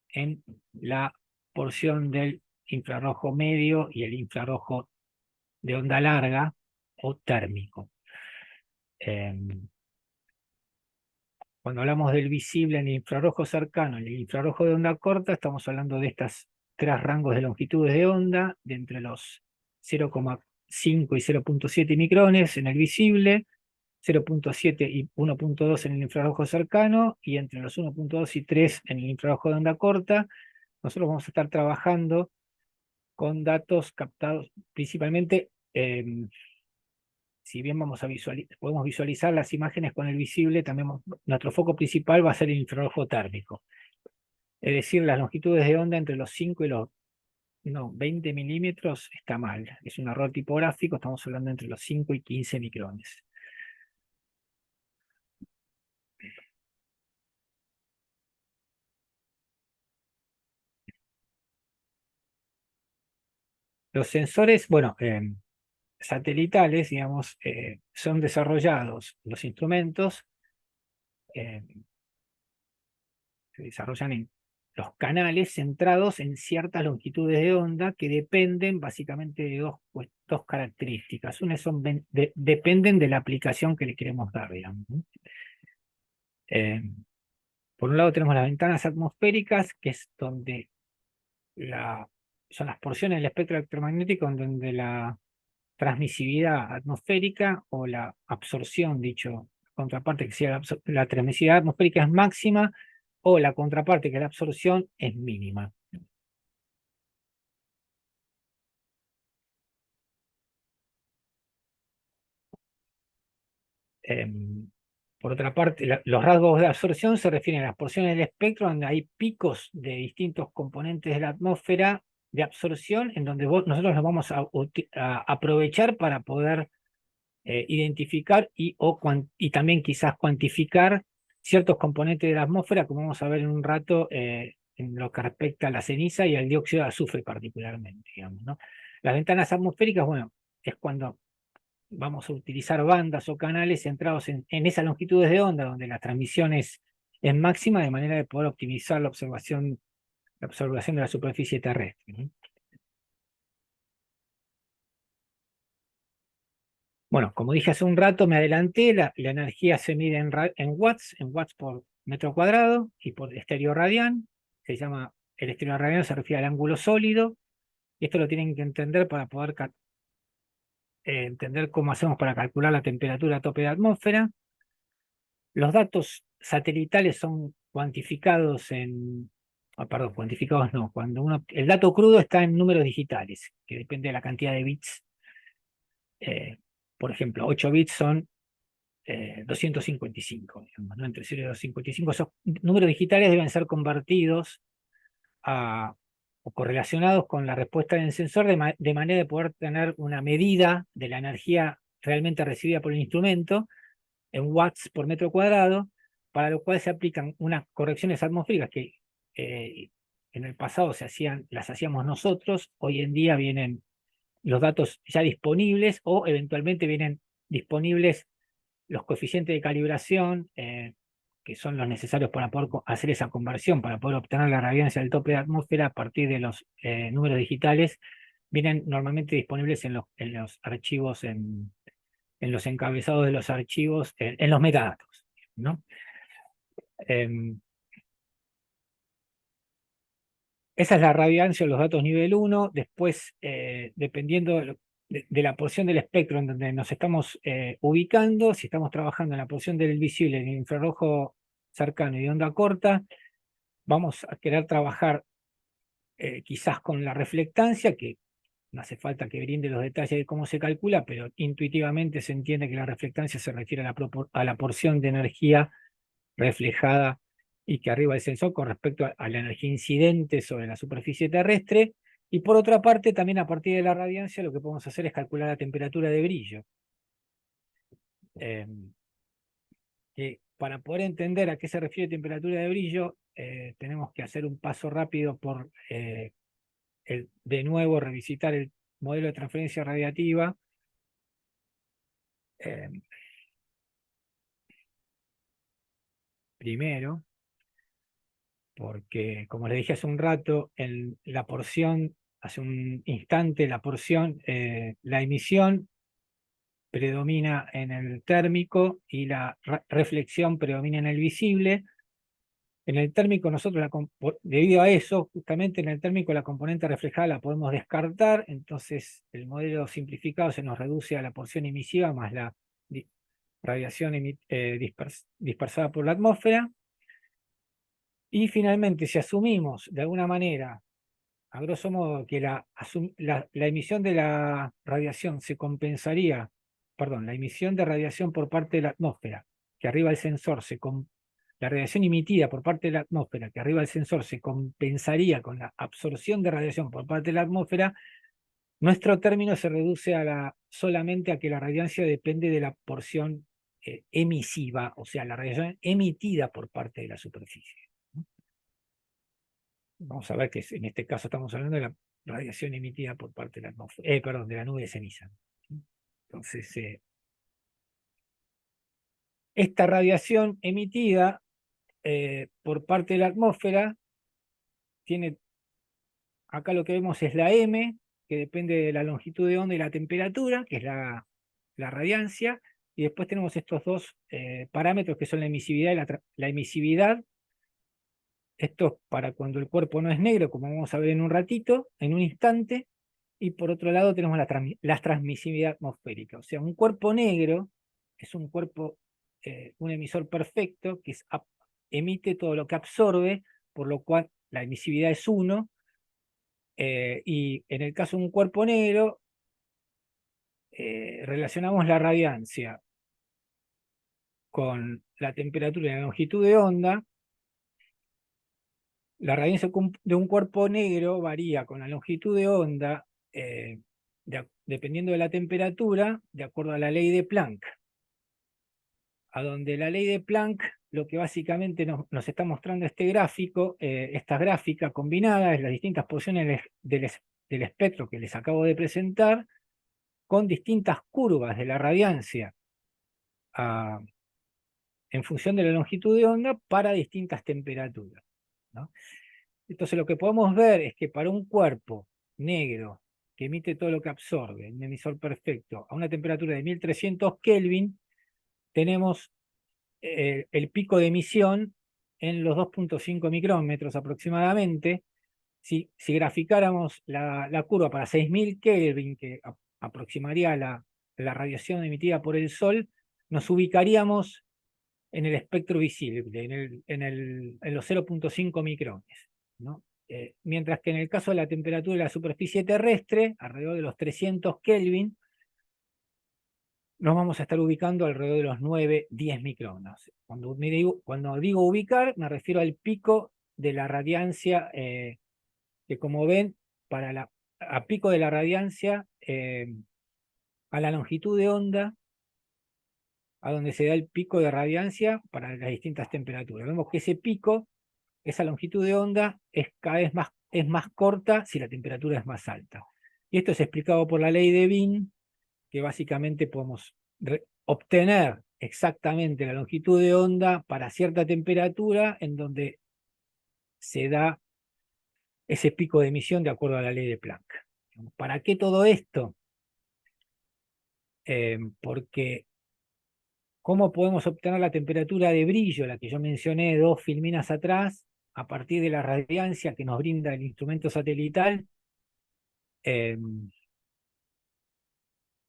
en la porción del infrarrojo medio y el infrarrojo de onda larga o térmico. Cuando hablamos del visible en el infrarrojo cercano y el infrarrojo de onda corta, estamos hablando de estos tres rangos de longitudes de onda, de entre los 0,5 y 0.7 micrones en el visible, 0.7 y 1.2 en el infrarrojo cercano, y entre los 1.2 y 3 en el infrarrojo de onda corta. Nosotros vamos a estar trabajando con datos captados principalmente, si bien podemos visualizar las imágenes con el visible, también nuestro foco principal va a ser el infrarrojo térmico. Es decir, las longitudes de onda entre los 5 y los 20 milímetros está mal. Es un error tipográfico, estamos hablando entre los 5 y 15 micrones. Los sensores, bueno, satelitales, digamos, son desarrollados, los instrumentos se desarrollan en los canales centrados en ciertas longitudes de onda que dependen básicamente de dos características. Una dependen de la aplicación que le queremos dar, digamos, ¿no? Por un lado tenemos las ventanas atmosféricas, que es donde son las porciones del espectro electromagnético en donde la transmisividad atmosférica o la absorción, dicho contraparte, que sea la transmisividad atmosférica es máxima, o la contraparte, que la absorción es mínima. Por otra parte, los rasgos de absorción se refieren a las porciones del espectro donde hay picos de distintos componentes de la atmósfera de absorción, en donde nosotros nos vamos a aprovechar para poder identificar y también quizás cuantificar ciertos componentes de la atmósfera, como vamos a ver en un rato, en lo que respecta a la ceniza y al dióxido de azufre particularmente, digamos, ¿no? Las ventanas atmosféricas, bueno, es cuando vamos a utilizar bandas o canales centrados en esas longitudes de onda donde la transmisión es máxima, de manera de poder optimizar la observación de la superficie terrestre, ¿no? Bueno, como dije hace un rato, me adelanté, la energía se mide en watts metro cuadrado, y por estéreo radián, se llama, el estéreo radián se refiere al ángulo sólido, y esto lo tienen que entender para poder entender cómo hacemos para calcular la temperatura a tope de atmósfera. Los datos satelitales son cuantificados perdón, cuantificados no, el dato crudo está en números digitales, que depende de la cantidad de bits. Por ejemplo, 8 bits son 255, digamos, ¿no? Entre 0 y 255. Esos números digitales deben ser convertidos o correlacionados con la respuesta del sensor de manera de poder tener una medida de la energía realmente recibida por el instrumento en watts por metro cuadrado, para lo cual se aplican unas correcciones atmosféricas que en el pasado las hacíamos nosotros. Hoy en día vienen los datos ya disponibles, o eventualmente vienen disponibles los coeficientes de calibración, que son los necesarios para poder hacer esa conversión, para poder obtener la radiancia del tope de atmósfera a partir de los números digitales. Vienen normalmente disponibles en los archivos, en los encabezados de los archivos, en los metadatos, ¿no? Esa es la radiancia o los datos nivel 1. Después, dependiendo de la porción del espectro en donde nos estamos ubicando, si estamos trabajando en la porción del visible, en el infrarrojo cercano y de onda corta, vamos a querer trabajar quizás con la reflectancia, que no hace falta que brinde los detalles de cómo se calcula, pero intuitivamente se entiende que la reflectancia se refiere a la porción de energía reflejada y que arriba el sensor con respecto a la energía incidente sobre la superficie terrestre. Y por otra parte, también a partir de la radiancia, lo que podemos hacer es calcular la temperatura de brillo. Que para poder entender a qué se refiere temperatura de brillo, tenemos que hacer un paso rápido por, de nuevo, revisitar el modelo de transferencia radiativa. Primero, porque como les dije hace un rato, la porción, hace un instante, la emisión predomina en el térmico y la reflexión predomina en el visible. En el térmico nosotros, debido a eso, justamente en el térmico la componente reflejada la podemos descartar, entonces el modelo simplificado se nos reduce a la porción emisiva más la radiación dispersada por la atmósfera. Y finalmente, si asumimos de alguna manera, a grosso modo, que la emisión de la radiación se compensaría, perdón, la emisión de radiación por parte de la atmósfera, que arriba el sensor la radiación emitida por parte de la atmósfera, que arriba el sensor se compensaría con la absorción de radiación por parte de la atmósfera, nuestro término se reduce solamente a que la radiancia depende de la porción emisiva, o sea, la radiación emitida por parte de la superficie. Vamos a ver que en este caso estamos hablando de la radiación emitida por parte de la atmósfera, perdón, de la nube de ceniza. Entonces, esta radiación emitida por parte de la atmósfera tiene, acá lo que vemos es la M, que depende de la longitud de onda y la temperatura, que es la radiancia, y después tenemos estos dos parámetros que son la emisividad y la emisividad. Esto es para cuando el cuerpo no es negro, como vamos a ver en un ratito, en un instante. Y por otro lado tenemos la transmisividad atmosférica. O sea, un cuerpo negro es un cuerpo, un emisor perfecto, que emite todo lo que absorbe, por lo cual la emisividad es 1. Y en el caso de un cuerpo negro, relacionamos la radiancia con la temperatura y la longitud de onda. La radiancia de un cuerpo negro varía con la longitud de onda, dependiendo de la temperatura, de acuerdo a la ley de Planck. A donde la ley de Planck, lo que básicamente nos está mostrando este gráfico, esta gráfica combinada, es las distintas porciones del espectro que les acabo de presentar, con distintas curvas de la radiancia en función de la longitud de onda para distintas temperaturas, ¿no? Entonces lo que podemos ver es que para un cuerpo negro que emite todo lo que absorbe, un emisor perfecto, a una temperatura de 1300 Kelvin, tenemos el pico de emisión en los 2.5 micrómetros aproximadamente. Si graficáramos la curva para 6000 Kelvin, que aproximaría la radiación emitida por el Sol, nos ubicaríamos en el espectro visible, en los 0.5 micrones, ¿no? Mientras que en el caso de la temperatura de la superficie terrestre, alrededor de los 300 Kelvin, nos vamos a estar ubicando alrededor de los 9-10 micrones. Cuando digo ubicar, me refiero al pico de la radiancia, que como ven, a pico de la radiancia, a la longitud de onda, a donde se da el pico de radiancia para las distintas temperaturas. Vemos que ese pico, esa longitud de onda, cada vez más corta si la temperatura es más alta. Y esto es explicado por la ley de Wien, que básicamente podemos obtener exactamente la longitud de onda para cierta temperatura en donde se da ese pico de emisión de acuerdo a la ley de Planck. ¿Para qué todo esto? Porque ¿cómo podemos obtener la temperatura de brillo, la que yo mencioné 2 filminas atrás, a partir de la radiancia que nos brinda el instrumento satelital?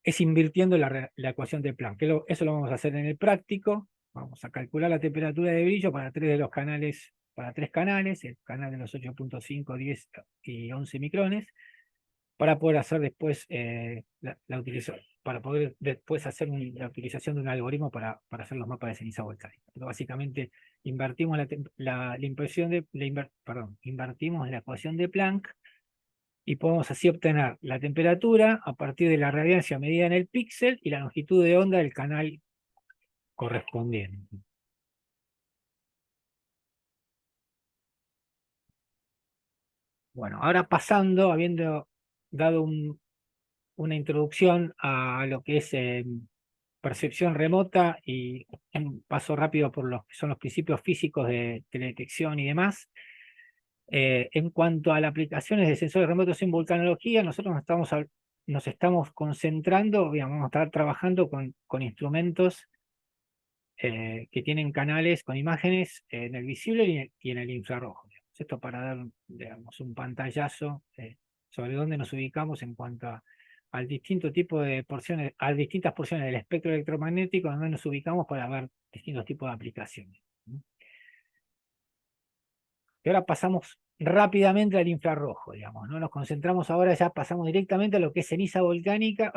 Es invirtiendo la ecuación de Planck. Eso lo vamos a hacer en el práctico. Vamos a calcular la temperatura de brillo para 3 de los canales, para 3 canales, el canal de los 8.5, 10 y 11 micrones, para poder hacer después la utilización, para poder después hacer la utilización de un algoritmo para hacer los mapas de ceniza volcánica. Pero básicamente invertimos invertimos la ecuación de Planck y podemos así obtener la temperatura a partir de la radiancia medida en el píxel y la longitud de onda del canal correspondiente. Bueno, ahora pasando, habiendo dado una introducción a lo que es percepción remota y un paso rápido por lo que son los principios físicos de teledetección y demás, en cuanto a las aplicaciones de sensores remotos en vulcanología, nosotros nos estamos concentrando, vamos a estar trabajando con instrumentos que tienen canales con imágenes en el visible y en el infrarrojo. Esto para dar, digamos, un pantallazo sobre dónde nos ubicamos en cuanto al distinto tipo de porciones, a distintas porciones del espectro electromagnético, donde nos ubicamos para ver distintos tipos de aplicaciones. Y ahora pasamos rápidamente al infrarrojo, digamos, ¿no? Nos concentramos ahora, ya pasamos directamente a lo que es ceniza volcánica.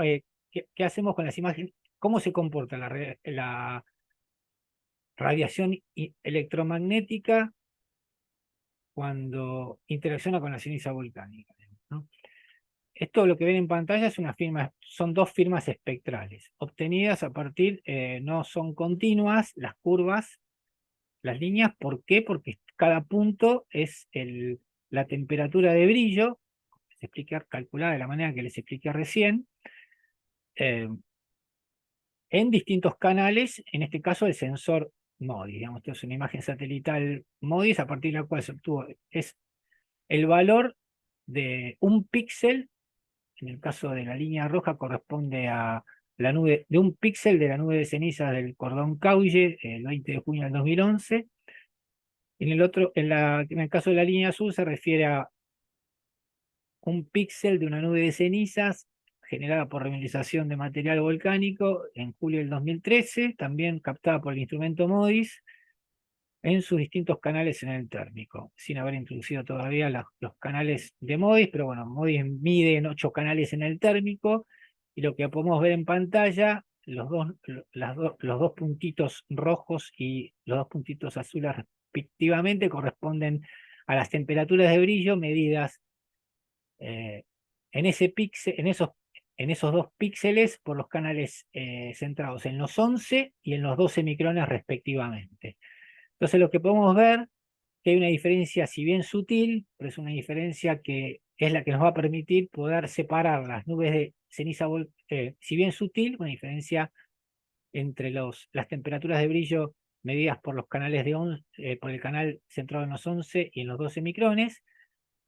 ¿Qué hacemos con las imágenes? ¿Cómo se comporta la radiación electromagnética cuando interacciona con la ceniza volcánica, ¿no? Esto lo que ven en pantalla son 2 firmas espectrales, obtenidas a partir, no son continuas las curvas, las líneas. ¿Por qué? Porque cada punto es la temperatura de brillo, calculada de la manera que les expliqué recién, en distintos canales, en este caso el sensor MODIS. Digamos, esto es una imagen satelital MODIS, a partir de la cual se obtuvo es el valor de un píxel. En el caso de la línea roja corresponde a la nube, de un píxel de la nube de cenizas del cordón Cauye, el 20 de junio del 2011. En el caso de la línea azul se refiere a un píxel de una nube de cenizas generada por remineralización de material volcánico en julio del 2013, también captada por el instrumento MODIS en sus distintos canales en el térmico, sin haber introducido todavía los canales de MODIS, pero bueno, MODIS mide en 8 canales en el térmico, y lo que podemos ver en pantalla, los dos puntitos rojos y los 2 puntitos azules respectivamente corresponden a las temperaturas de brillo medidas en esos 2 píxeles por los canales centrados en los 11 y en los 12 micrones respectivamente. Entonces lo que podemos ver que hay una diferencia, si bien sutil, pero es una diferencia que es la que nos va a permitir poder separar las nubes de ceniza, si bien sutil, una diferencia entre las temperaturas de brillo medidas por los canales por el canal centrado en los 11 y en los 12 micrones,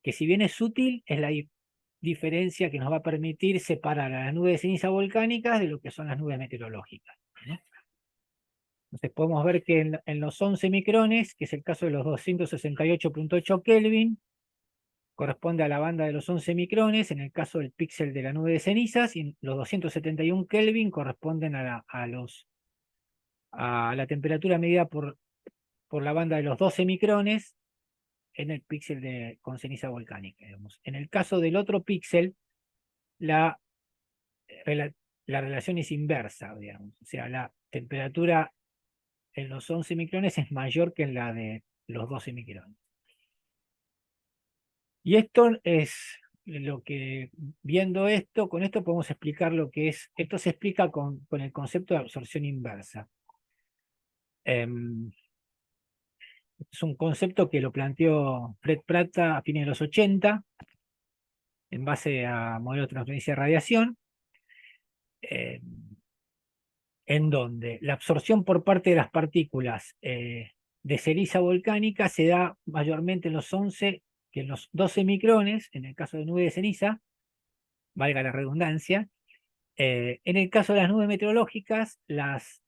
que si bien es sutil, es la diferencia que nos va a permitir separar a las nubes de ceniza volcánicas de lo que son las nubes meteorológicas, ¿no? Entonces podemos ver que en los 11 micrones, que es el caso de los 268.8 Kelvin, corresponde a la banda de los 11 micrones, en el caso del píxel de la nube de cenizas, y los 271 Kelvin corresponden a la temperatura medida por la banda de los 12 micrones en el píxel con ceniza volcánica, digamos. En el caso del otro píxel, la relación es inversa, digamos. O sea, la temperatura en los 11 micrones es mayor que en la de los 12 micrones. Y esto es lo que, viendo esto, con esto podemos explicar lo que es, esto se explica con el concepto de absorción inversa. Es un concepto que lo planteó Fred Prata a fines de los 80, en base a modelos de transferencia de radiación, en donde la absorción por parte de las partículas de ceniza volcánica se da mayormente en los 11 que en los 12 micrones, en el caso de nube de ceniza, valga la redundancia. En el caso de las nubes meteorológicas, las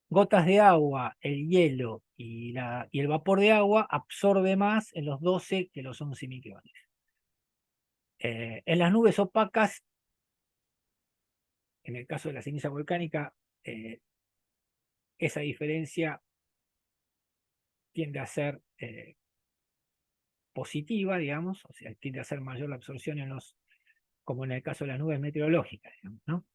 gotas de agua, el hielo y el vapor de agua absorbe más en los 12 que los 11 micrones. En las nubes opacas, en el caso de la ceniza volcánica, esa diferencia tiende a ser positiva, digamos, o sea, tiende a ser mayor la absorción como en el caso de las nubes meteorológicas, digamos, ¿no?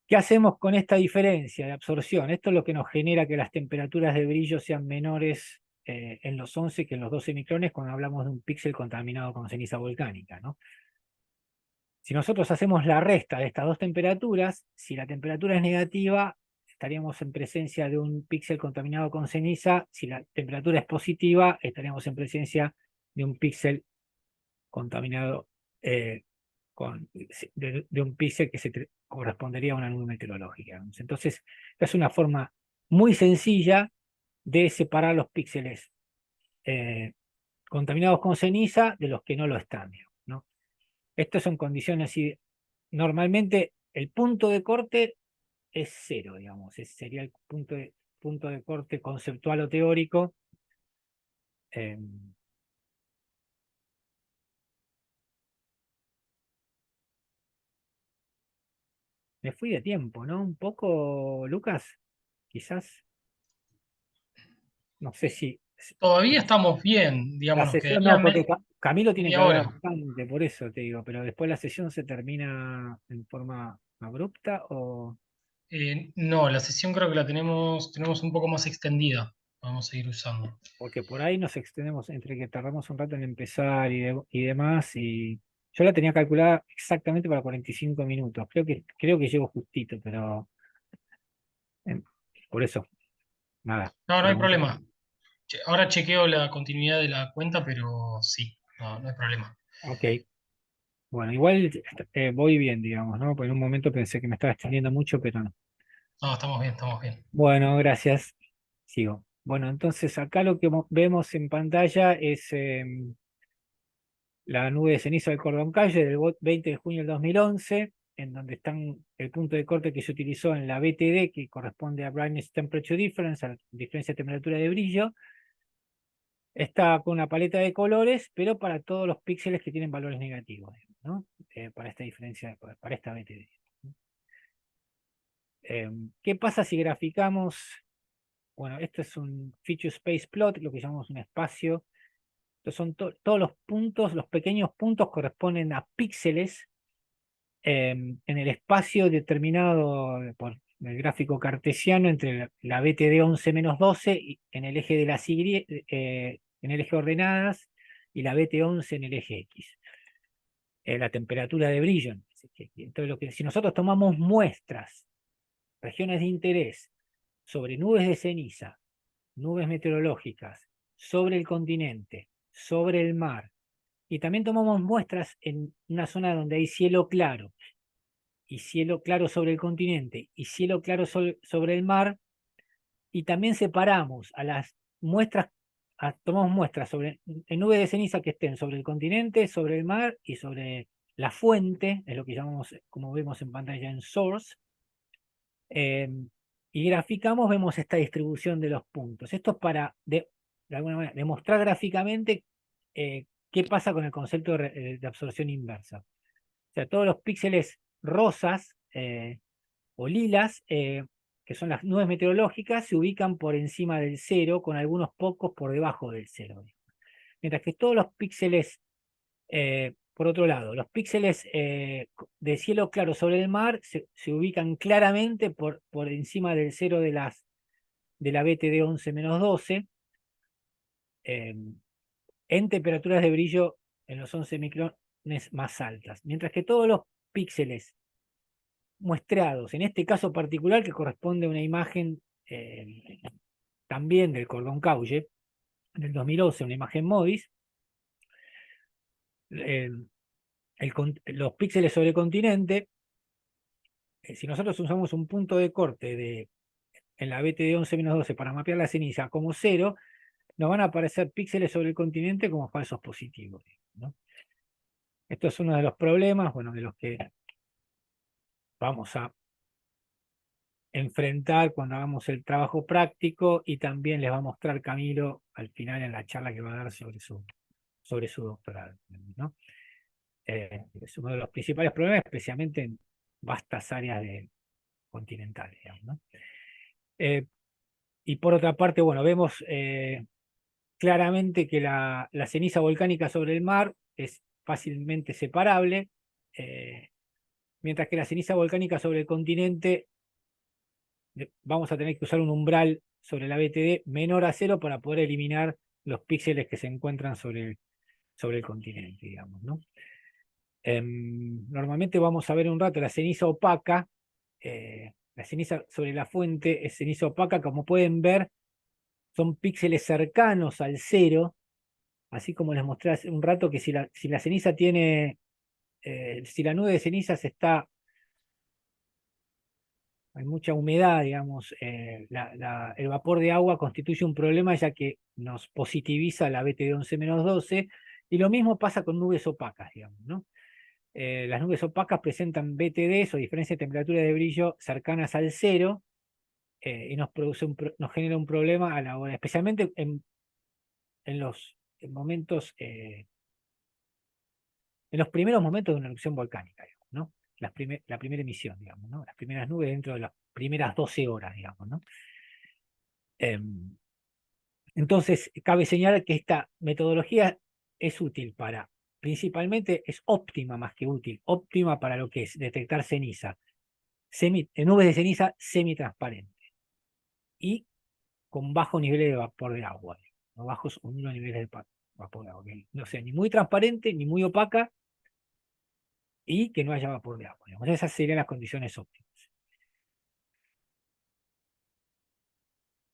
¿Qué hacemos con esta diferencia de absorción? Esto es lo que nos genera que las temperaturas de brillo sean menores en los 11 que en los 12 micrones cuando hablamos de un píxel contaminado con ceniza volcánica, ¿no? Si nosotros hacemos la resta de estas dos temperaturas, si la temperatura es negativa, estaríamos en presencia de un píxel contaminado con ceniza. Si la temperatura es positiva, estaríamos en presencia de un píxel contaminado de un píxel que correspondería a una nube meteorológica. Entonces, es una forma muy sencilla de separar los píxeles contaminados con ceniza de los que no lo están, ¿no? Estas son condiciones y normalmente el punto de corte es cero, digamos, sería el punto de corte conceptual o teórico. Me fui de tiempo, ¿no? Un poco, Lucas, quizás, no sé si Todavía estamos bien, la digamos, nos sesión quedaría no, porque Camilo tiene que media hablar hora. bastante, por eso te digo, pero después la sesión se termina en forma abrupta o No, la sesión creo que la tenemos un poco más extendida. Vamos a ir usando. porque por ahí nos extendemos entre que tardamos un rato en empezar y demás, y yo la tenía calculada exactamente para 45 minutos, creo que llego justito, pero eh, por eso, nada. No, no hay problema. Ahora chequeo la continuidad de la cuenta, pero sí, no hay problema. Ok, bueno, igual voy bien, digamos, ¿no? Porque en un momento pensé que me estaba extendiendo mucho, pero no. No, estamos bien, estamos bien. Bueno, gracias. Sigo. Bueno, entonces acá lo que vemos en pantalla es la nube de ceniza del Cordón Calle del 20 de junio del 2011, en donde están el punto de corte que se utilizó en la BTD, que corresponde a Brightness Temperature Difference, a la diferencia de temperatura de brillo. Está con una paleta de colores, pero para todos los píxeles que tienen valores negativos, ¿no? Para esta diferencia, para esta BTD. ¿Qué pasa si graficamos? Bueno, esto es un Feature Space Plot, lo que llamamos un espacio. Estos son todos los puntos, los pequeños puntos corresponden a píxeles en el espacio determinado por el gráfico cartesiano entre la BTD 11-12 y en el eje de las Y, en el eje ordenadas, y la BT11 en el eje X. La temperatura de brillo. Entonces, si nosotros tomamos muestras, regiones de interés, sobre nubes de ceniza, nubes meteorológicas, sobre el continente, sobre el mar, y también tomamos muestras en una zona donde hay cielo claro, y cielo claro sobre el continente, y cielo claro sobre el mar, y también separamos a las muestras, tomamos muestras en nubes de ceniza que estén sobre el continente, sobre el mar y sobre la fuente, es lo que llamamos, como vemos en pantalla, en source. y graficamos, vemos esta distribución de los puntos. Esto es para, de alguna manera, demostrar gráficamente qué pasa con el concepto de absorción inversa. O sea, todos los píxeles rosas o lilas, que son las nubes meteorológicas, se ubican por encima del cero, con algunos pocos por debajo del cero. Mientras que todos los píxeles, por otro lado, los píxeles de cielo claro sobre el mar se ubican claramente por encima del cero de la BTD 11-12, en temperaturas de brillo en los 11 micrones más altas. Mientras que todos los píxeles muestreados, en este caso particular que corresponde a una imagen también del cordón Cauchy, del 2011, una imagen MODIS, los píxeles sobre el continente, si nosotros usamos un punto de corte en la BTD 11-12 para mapear la ceniza como 0, nos van a aparecer píxeles sobre el continente como falsos positivos, ¿no? Esto es uno de los problemas, bueno, de los que vamos a enfrentar cuando hagamos el trabajo práctico, y también les va a mostrar Camilo al final en la charla que va a dar sobre su doctorado, ¿no? Es uno de los principales problemas, especialmente en vastas áreas continentales, digamos, ¿no? Y por otra parte, bueno, vemos claramente que la ceniza volcánica sobre el mar es fácilmente separable, mientras que la ceniza volcánica sobre el continente vamos a tener que usar un umbral sobre la BTD menor a 0 para poder eliminar los píxeles que se encuentran sobre el continente, digamos, ¿no? Normalmente vamos a ver un rato la ceniza opaca, la ceniza sobre la fuente es ceniza opaca, como pueden ver, son píxeles cercanos al 0, así como les mostré hace un rato que si la ceniza tiene, si la nube de cenizas hay mucha humedad, digamos, el vapor de agua constituye un problema ya que nos positiviza la BTD 11-12, y lo mismo pasa con nubes opacas, digamos, ¿no? Las nubes opacas presentan BTDs o diferencias de temperatura de brillo cercanas al 0, y nos genera un problema a la hora, especialmente en los momentos, en los primeros momentos de una erupción volcánica, digamos, ¿no? La primera emisión, digamos, ¿no? Las primeras nubes dentro de las primeras 12 horas, digamos, ¿no? Entonces, cabe señalar que esta metodología es útil principalmente es óptima más que útil, óptima para lo que es detectar ceniza, nubes de ceniza semitransparente y con bajos niveles de vapor de agua, no bajos o nulos niveles de vapor de agua, no sea ni muy transparente ni muy opaca, y que no haya vapor de agua, digamos. Esas serían las condiciones óptimas.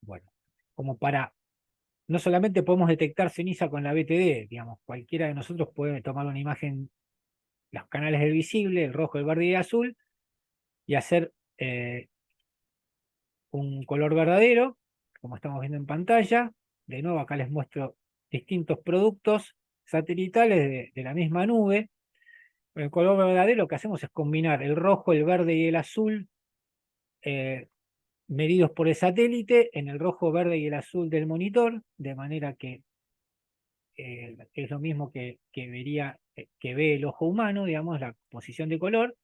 Bueno, como para, no solamente podemos detectar ceniza con la BTD, digamos, cualquiera de nosotros puede tomar una imagen, los canales del visible, el rojo, el verde y el azul, y hacer un color verdadero, como estamos viendo en pantalla. De nuevo, acá les muestro distintos productos satelitales de la misma nube. El color verdadero, lo que hacemos es combinar el rojo, el verde y el azul medidos por el satélite en el rojo, verde y el azul del monitor, de manera que es lo mismo que ve el ojo humano, digamos, la posición de color.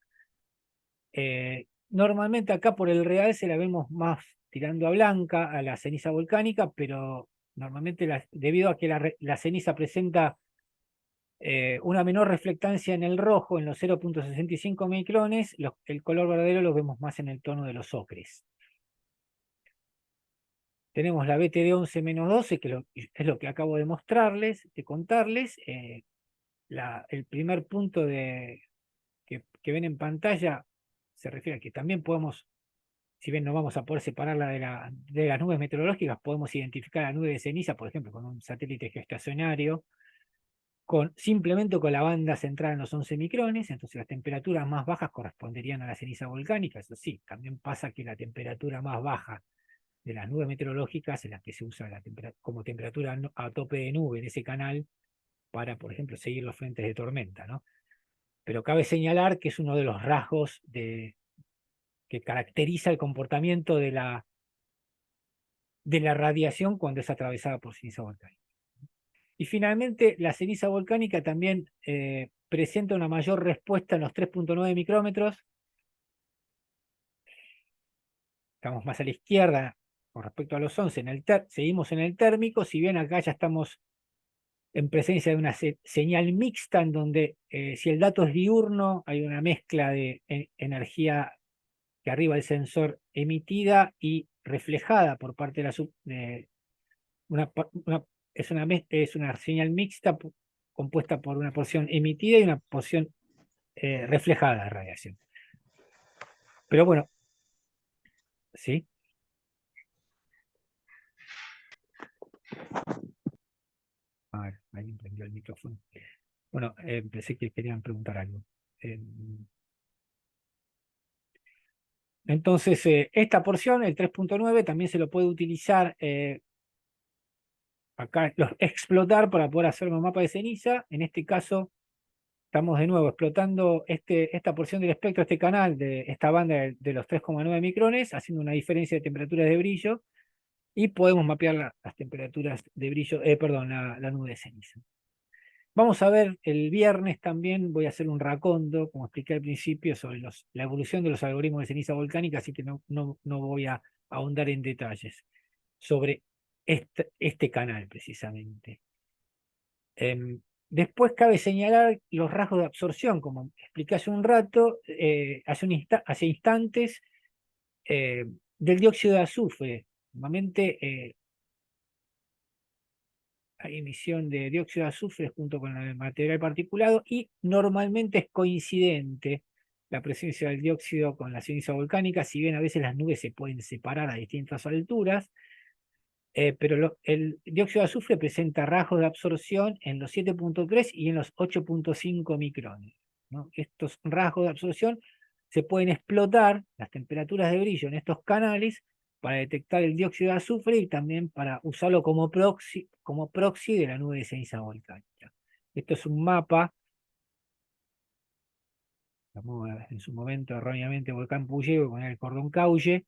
Normalmente acá por el real se la vemos más tirando a blanca, a la ceniza volcánica, pero normalmente debido a que la ceniza presenta una menor reflectancia en el rojo, en los 0.65 micrones, el color verdadero lo vemos más en el tono de los ocres. Tenemos la BTD 11-12, que es lo que acabo de mostrarles, de contarles. El primer punto que ven en pantalla se refiere a que también podemos, si bien no vamos a poder separarla de las nubes meteorológicas, podemos identificar la nube de ceniza, por ejemplo, con un satélite geoestacionario, simplemente con la banda centrada en los 11 micrones. Entonces las temperaturas más bajas corresponderían a la ceniza volcánica. Eso sí, también pasa que la temperatura más baja de las nubes meteorológicas, en las que se usa como temperatura a tope de nube en ese canal para, por ejemplo, seguir los frentes de tormenta, ¿no? Pero cabe señalar que es uno de los rasgos de que caracteriza el comportamiento de la radiación cuando es atravesada por ceniza volcánica. Y finalmente, la ceniza volcánica también presenta una mayor respuesta en los 3.9 micrómetros. Estamos más a la izquierda con respecto a los 11, seguimos en el térmico, si bien acá ya estamos en presencia de una señal mixta en donde si el dato es diurno, hay una mezcla de energía que arriba del sensor emitida y reflejada por parte de es una señal mixta compuesta por una porción emitida y una porción reflejada de radiación. Pero bueno, ¿sí? A ver, alguien prendió el micrófono. Bueno, pensé que querían preguntar algo. Entonces, esta porción, el 3.9, también se lo puede utilizar acá, explotar para poder hacer un mapa de ceniza. En este caso, estamos de nuevo explotando esta porción del espectro, este canal de esta banda de los 3,9 micrones, haciendo una diferencia de temperaturas de brillo, y podemos mapear las temperaturas de brillo, perdón, la nube de ceniza. Vamos a ver el viernes también, voy a hacer un raconto, como expliqué al principio, sobre la evolución de los algoritmos de ceniza volcánica, así que no voy a ahondar en detalles sobre este canal precisamente. Después cabe señalar los rasgos de absorción, como expliqué hace un rato, hace instantes, del dióxido de azufre. Normalmente hay emisión de dióxido de azufre junto con el material particulado y normalmente es coincidente la presencia del dióxido con la ceniza volcánica, si bien a veces las nubes se pueden separar a distintas alturas, pero el dióxido de azufre presenta rasgos de absorción en los 7.3 y en los 8.5 micrones, ¿no? Estos rasgos de absorción se pueden explotar, las temperaturas de brillo en estos canales, para detectar el dióxido de azufre y también para usarlo como proxy de la nube de ceniza volcánica. Esto es un mapa, llamó en su momento erróneamente volcán Puyehue con el cordón Caulle,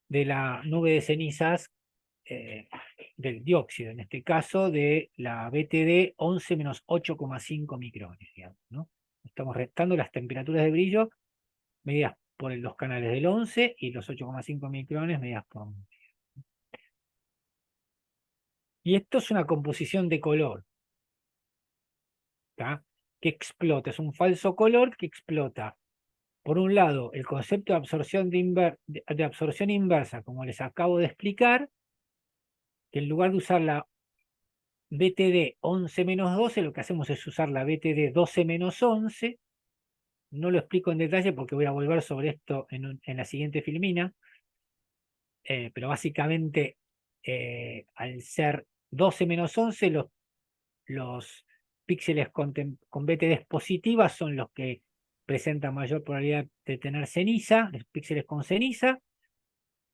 de la nube de cenizas del dióxido, en este caso de la BTD 11-8,5 micrones, digamos, ¿no? Estamos restando las temperaturas de brillo medidas por los canales del 11 y los 8,5 micrones medidas por... Y esto es una composición de color, ¿tá? Que explota, es un falso color que explota. Por un lado, el concepto de absorción, de absorción inversa, como les acabo de explicar, que en lugar de usar la BTD 11-12, lo que hacemos es usar la BTD 12-11. No lo explico en detalle porque voy a volver sobre esto en la siguiente filmina, pero básicamente al ser 12-11, los píxeles con BTD positivas son los que presentan mayor probabilidad de tener ceniza, los píxeles con ceniza.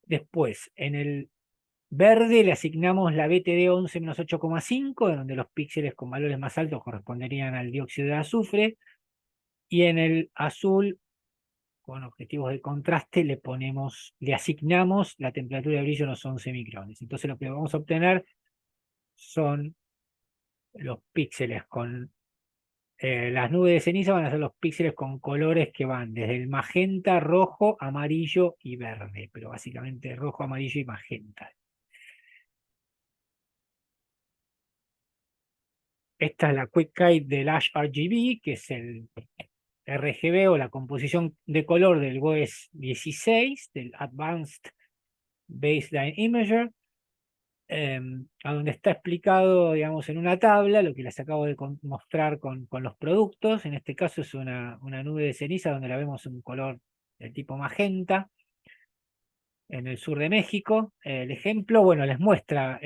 Después, en el verde le asignamos la BTD 11-8,5, donde los píxeles con valores más altos corresponderían al dióxido de azufre, y en el azul, con objetivos de contraste, le asignamos la temperatura de brillo en los 11 micrones. Entonces lo que vamos a obtener son los píxeles con... las nubes de ceniza van a ser los píxeles con colores que van desde el magenta, rojo, amarillo y verde, pero básicamente rojo, amarillo y magenta. Esta es la QuickKite del Ash RGB, que es el RGB o la composición de color del WES 16, del Advanced Baseline Imager, a donde está explicado, digamos, en una tabla, lo que les acabo de mostrar con los productos. En este caso es una nube de ceniza donde la vemos en un color del tipo magenta, en el sur de México. El ejemplo, bueno, les muestra,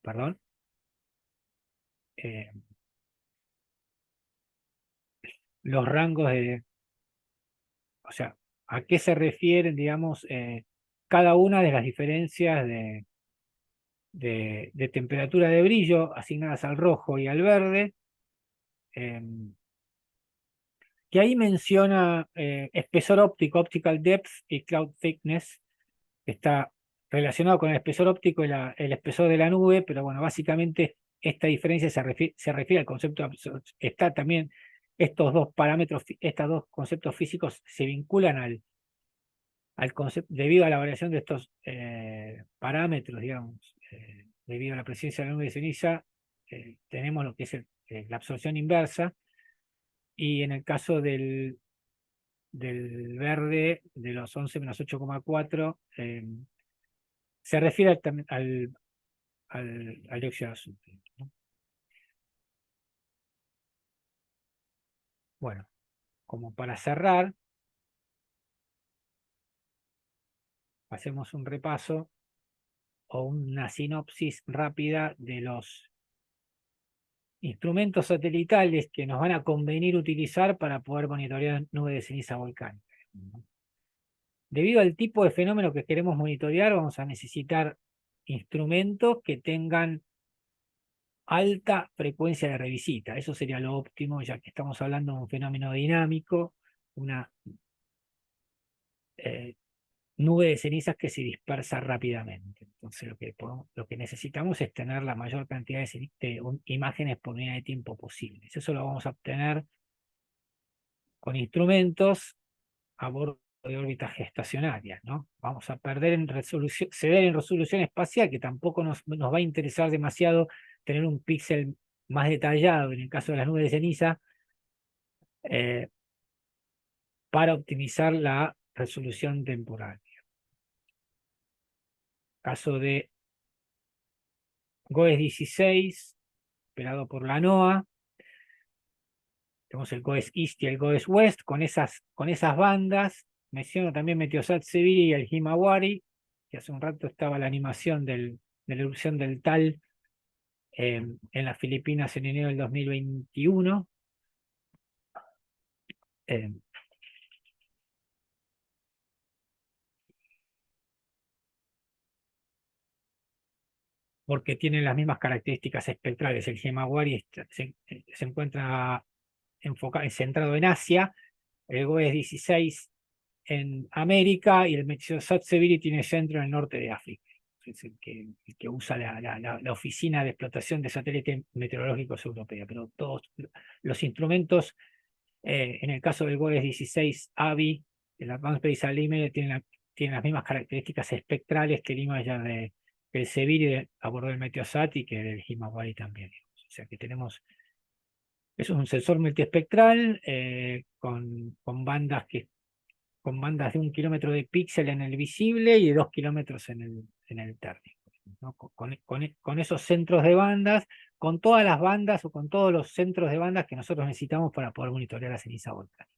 perdón, los rangos de, o sea, a qué se refieren, digamos, cada una de las diferencias de temperatura de brillo asignadas al rojo y al verde. que ahí menciona espesor óptico, optical depth y cloud thickness, que está relacionado con el espesor óptico y el espesor de la nube, pero bueno, básicamente esta diferencia se refiere al concepto de absorción. Está también estos dos parámetros, estos dos conceptos físicos se vinculan al concepto, debido a la variación de estos parámetros, digamos, debido a la presencia de la nube de ceniza, tenemos lo que es la absorción inversa, y en el caso del verde, de los 11 menos 8,4, se refiere al dióxido de azufre, ¿no? Bueno, como para cerrar, hacemos un repaso o una sinopsis rápida de los instrumentos satelitales que nos van a convenir utilizar para poder monitorear nubes de ceniza volcánica. Debido al tipo de fenómeno que queremos monitorear, vamos a necesitar instrumentos que tengan alta frecuencia de revisita. Eso sería lo óptimo, ya que estamos hablando de un fenómeno dinámico, una nube de cenizas que se dispersa rápidamente. Entonces lo que necesitamos es tener la mayor cantidad de imágenes por unidad de tiempo posible. Eso lo vamos a obtener con instrumentos a bordo de órbitas gestacionarias, ¿no? Vamos a perder en resolución, ceder en resolución espacial, que tampoco nos va a interesar demasiado tener un píxel más detallado en el caso de las nubes de ceniza, para optimizar la resolución temporal. Caso de GOES 16, operado por la NOAA, tenemos el GOES East y el GOES West, con esas bandas. Menciono también Meteosat Sevilla y el Himawari, que hace un rato estaba la animación de la erupción del Tal en las Filipinas en enero del 2021. Porque tienen las mismas características espectrales. El Himawari se encuentra centrado en Asia, el GOES 16 en América y el Meteosat Sevilla tiene centro en el norte de África. Es el que usa la Oficina de Explotación de Satélites Meteorológicos Europea. Pero todos los instrumentos, en el caso del GOES 16 AVI, el Advanced Basal Image, tienen las mismas características espectrales que el imager del Sevilla a bordo del Meteosat y que del Himawari también. O sea que tenemos... Eso es un sensor multiespectral con bandas de 1 kilómetro de píxel en el visible y de 2 kilómetros en el térmico, ¿no? Con esos centros de bandas, con todas las bandas o con todos los centros de bandas que nosotros necesitamos para poder monitorear la ceniza volcánica.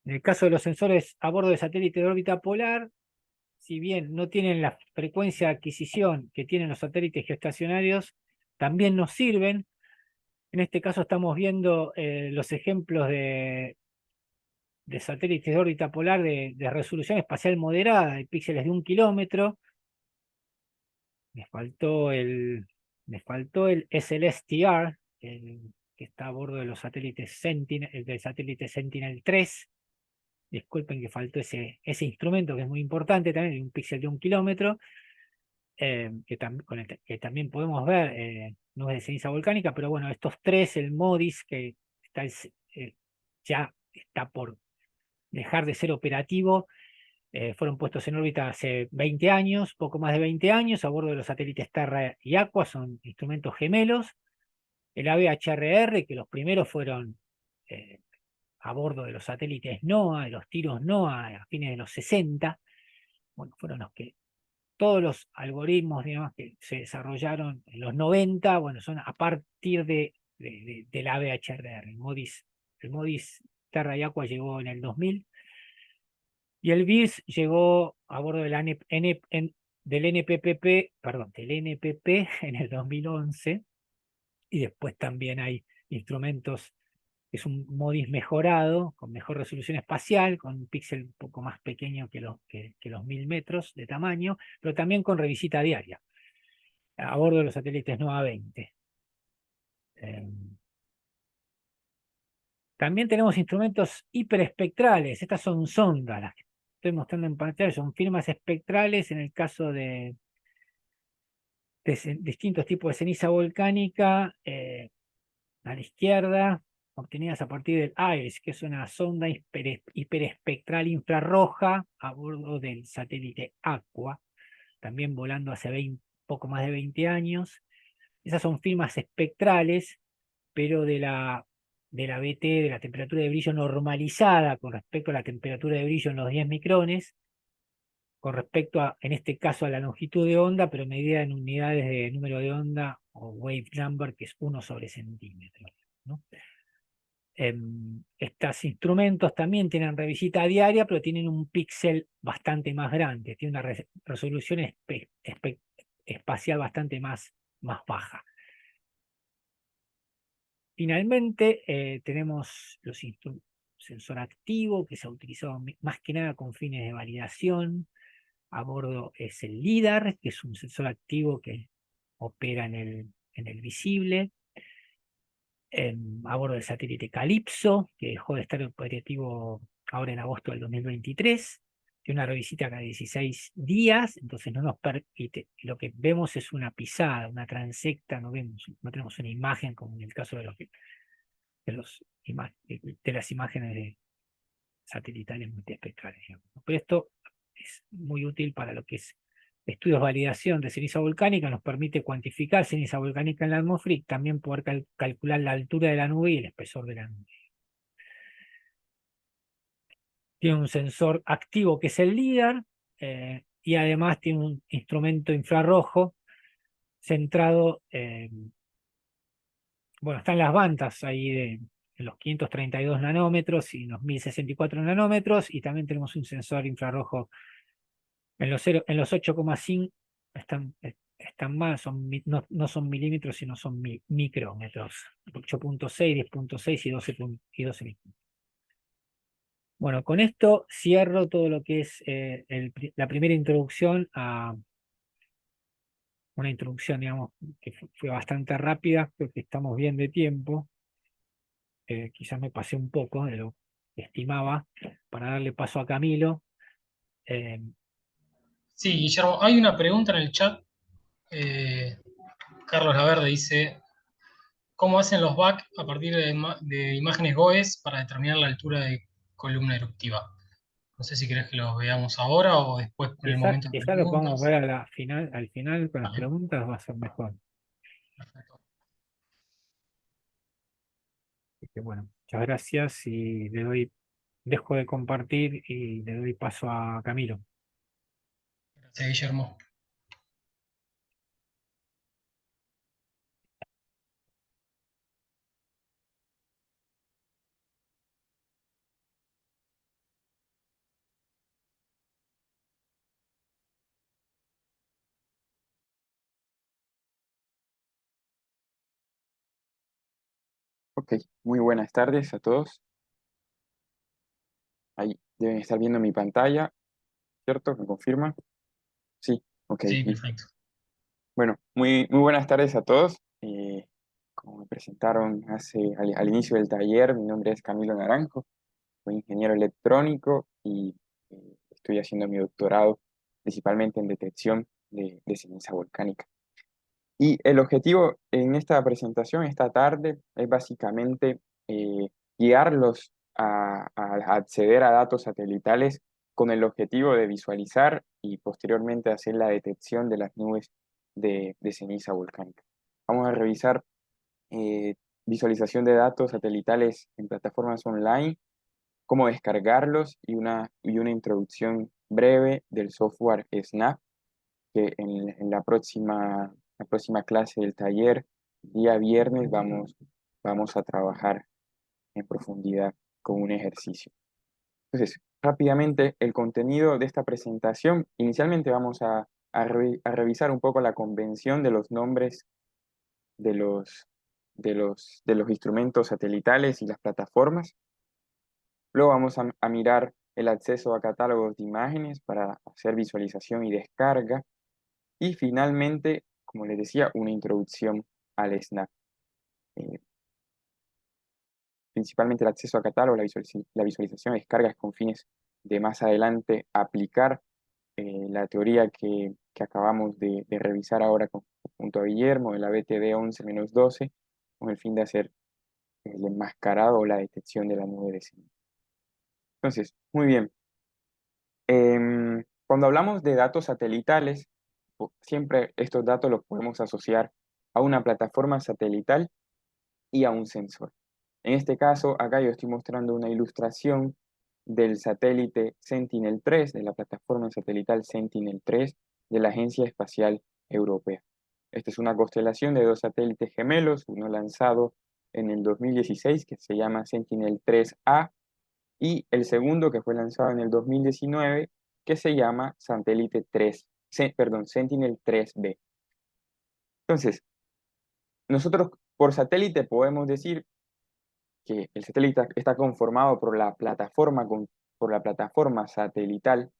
En el caso de los sensores a bordo de satélite de órbita polar, si bien no tienen la frecuencia de adquisición que tienen los satélites geoestacionarios, también nos sirven. En este caso estamos viendo los ejemplos de satélites de órbita polar de resolución espacial moderada, de píxeles de 1 kilómetro. Me faltó el SLSTR, que está a bordo de los satélites Sentinel, del satélite Sentinel-3. Disculpen que faltó ese instrumento, que es muy importante también, de un píxel de 1 kilómetro, que también podemos ver nubes de ceniza volcánica, pero bueno, estos tres, el MODIS, que ya está por dejar de ser operativo, fueron puestos en órbita hace 20 años, poco más de 20 años, a bordo de los satélites Terra y Aqua, son instrumentos gemelos. El ABHRR, que los primeros fueron a bordo de los satélites NOAA, de los tiros NOAA a fines de los 60, bueno, fueron los que todos los algoritmos, digamos, que se desarrollaron en los 90, bueno, son a partir del ABHRR. El MODIS Terra y Aqua llegó en el 2000, y el BIRS llegó a bordo del NPPP en el 2011, y después también hay instrumentos, es un MODIS mejorado, con mejor resolución espacial, con un píxel un poco más pequeño que los 1000 metros de tamaño, pero también con revisita diaria, a bordo de los satélites NOAA 20. También tenemos instrumentos hiperespectrales. Estas son sondas, las que estoy mostrando en pantalla, son firmas espectrales en el caso de distintos tipos de ceniza volcánica. A la izquierda, obtenidas a partir del IRIS, que es una sonda hiperespectral infrarroja a bordo del satélite Aqua, también volando hace poco más de 20 años. Esas son firmas espectrales, pero de la BT, de la temperatura de brillo normalizada con respecto a la temperatura de brillo en los 10 micrones, con respecto a, en este caso, a la longitud de onda, pero medida en unidades de número de onda o wave number, que es 1/centímetro, ¿no? Estos instrumentos también tienen revisita diaria, pero tienen un píxel bastante más grande, tiene una resolución espacial bastante más baja. Finalmente, tenemos los sensor activo, que se ha utilizado más que nada con fines de validación. A bordo es el LIDAR, que es un sensor activo que opera en el visible. A bordo del satélite Calypso, que dejó de estar operativo ahora en agosto del 2023. Tiene una revisita cada 16 días, entonces no nos permite. Lo que vemos es una pisada, una transecta, no tenemos una imagen como en el caso de las imágenes de satelitales multiespectrales, digamos. Pero esto es muy útil para lo que es estudios de validación de ceniza volcánica, nos permite cuantificar ceniza volcánica en la atmósfera y también poder calcular la altura de la nube y el espesor de la nube. Tiene un sensor activo que es el LIDAR, y además tiene un instrumento infrarrojo centrado, bueno, están las bandas ahí en los 532 nanómetros y los 1064 nanómetros, y también tenemos un sensor infrarrojo en los 8,5 están más, no son milímetros, sino son micrómetros. 8.6, 10.6 y 12 milímetros. Bueno, con esto cierro todo lo que es la primera introducción a una introducción, digamos, que fue bastante rápida, creo que estamos bien de tiempo. Quizás me pasé un poco de lo que estimaba, para darle paso a Camilo. Sí, Guillermo, hay una pregunta en el chat. eh, Carlos Laverde dice, ¿cómo hacen los back a partir de imágenes GOES para determinar la altura de columna eruptiva? No sé si querés que los veamos ahora o después en el momento de Quizás lo podemos preguntas. ver al final con las Dale, preguntas, va a ser mejor. perfecto. Así que bueno, muchas gracias y dejo de compartir y le doy paso a Camilo. Gracias, Guillermo. Ok, muy buenas tardes a todos. Ahí deben estar viendo mi pantalla, ¿cierto? ¿Me confirman? Sí, ok, Sí, listo. perfecto. Bueno, muy buenas tardes a todos. Como me presentaron al inicio del taller, mi nombre es Camilo Naranjo, soy ingeniero electrónico y estoy haciendo mi doctorado principalmente en detección de ceniza volcánica. Y el objetivo en esta presentación, esta tarde, es básicamente guiarlos a acceder a datos satelitales con el objetivo de visualizar y posteriormente hacer la detección de las nubes de ceniza volcánica. Vamos a revisar visualización de datos satelitales en plataformas online, cómo descargarlos y una introducción breve del software Snap, que en la próxima clase del taller, día viernes, vamos a trabajar en profundidad con un ejercicio. Entonces, rápidamente, el contenido de esta presentación, inicialmente vamos a revisar un poco la convención de los nombres de los instrumentos satelitales y las plataformas. Luego vamos a mirar el acceso a catálogos de imágenes para hacer visualización y descarga. Y finalmente, como les decía, una introducción al SNAP. principalmente el acceso a catálogo, la visualización de descargas con fines de más adelante aplicar la teoría que acabamos de revisar ahora junto a Guillermo, de la BTD 11-12, con el fin de hacer el enmascarado o la detección de la nube de ceniza. Entonces, muy bien. Cuando hablamos de datos satelitales, siempre estos datos los podemos asociar a una plataforma satelital y a un sensor. En este caso, acá yo estoy mostrando una ilustración del satélite Sentinel-3, de la plataforma satelital Sentinel-3 de la Agencia Espacial Europea. Esta es una constelación de dos satélites gemelos, uno lanzado en el 2016 que se llama Sentinel-3A y el segundo que fue lanzado en el 2019 que se llama Sentinel-3B. Entonces, nosotros por satélite podemos decir que el satélite está conformado por la plataforma satelital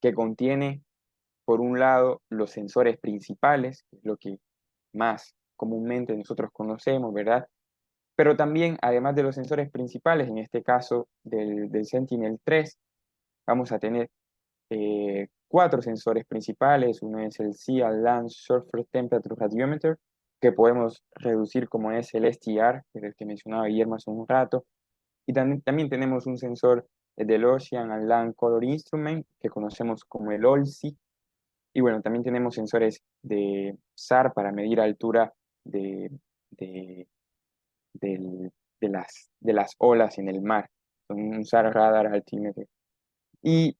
que contiene, por un lado, los sensores principales, que es lo que más comúnmente nosotros conocemos, ¿verdad? Pero también, además de los sensores principales, en este caso del Sentinel-3, vamos a tener 4 sensores principales. Uno es el Sea and Land Surface Temperature Radiometer, que podemos reducir como es el STR, que es el que mencionaba Guillermo hace un rato. Y también tenemos un sensor del Ocean and Land Color Instrument, que conocemos como el OLSI. Y bueno, también tenemos sensores de SAR para medir altura de, de, de las olas en el mar. Son un SAR Radar Altimeter. Y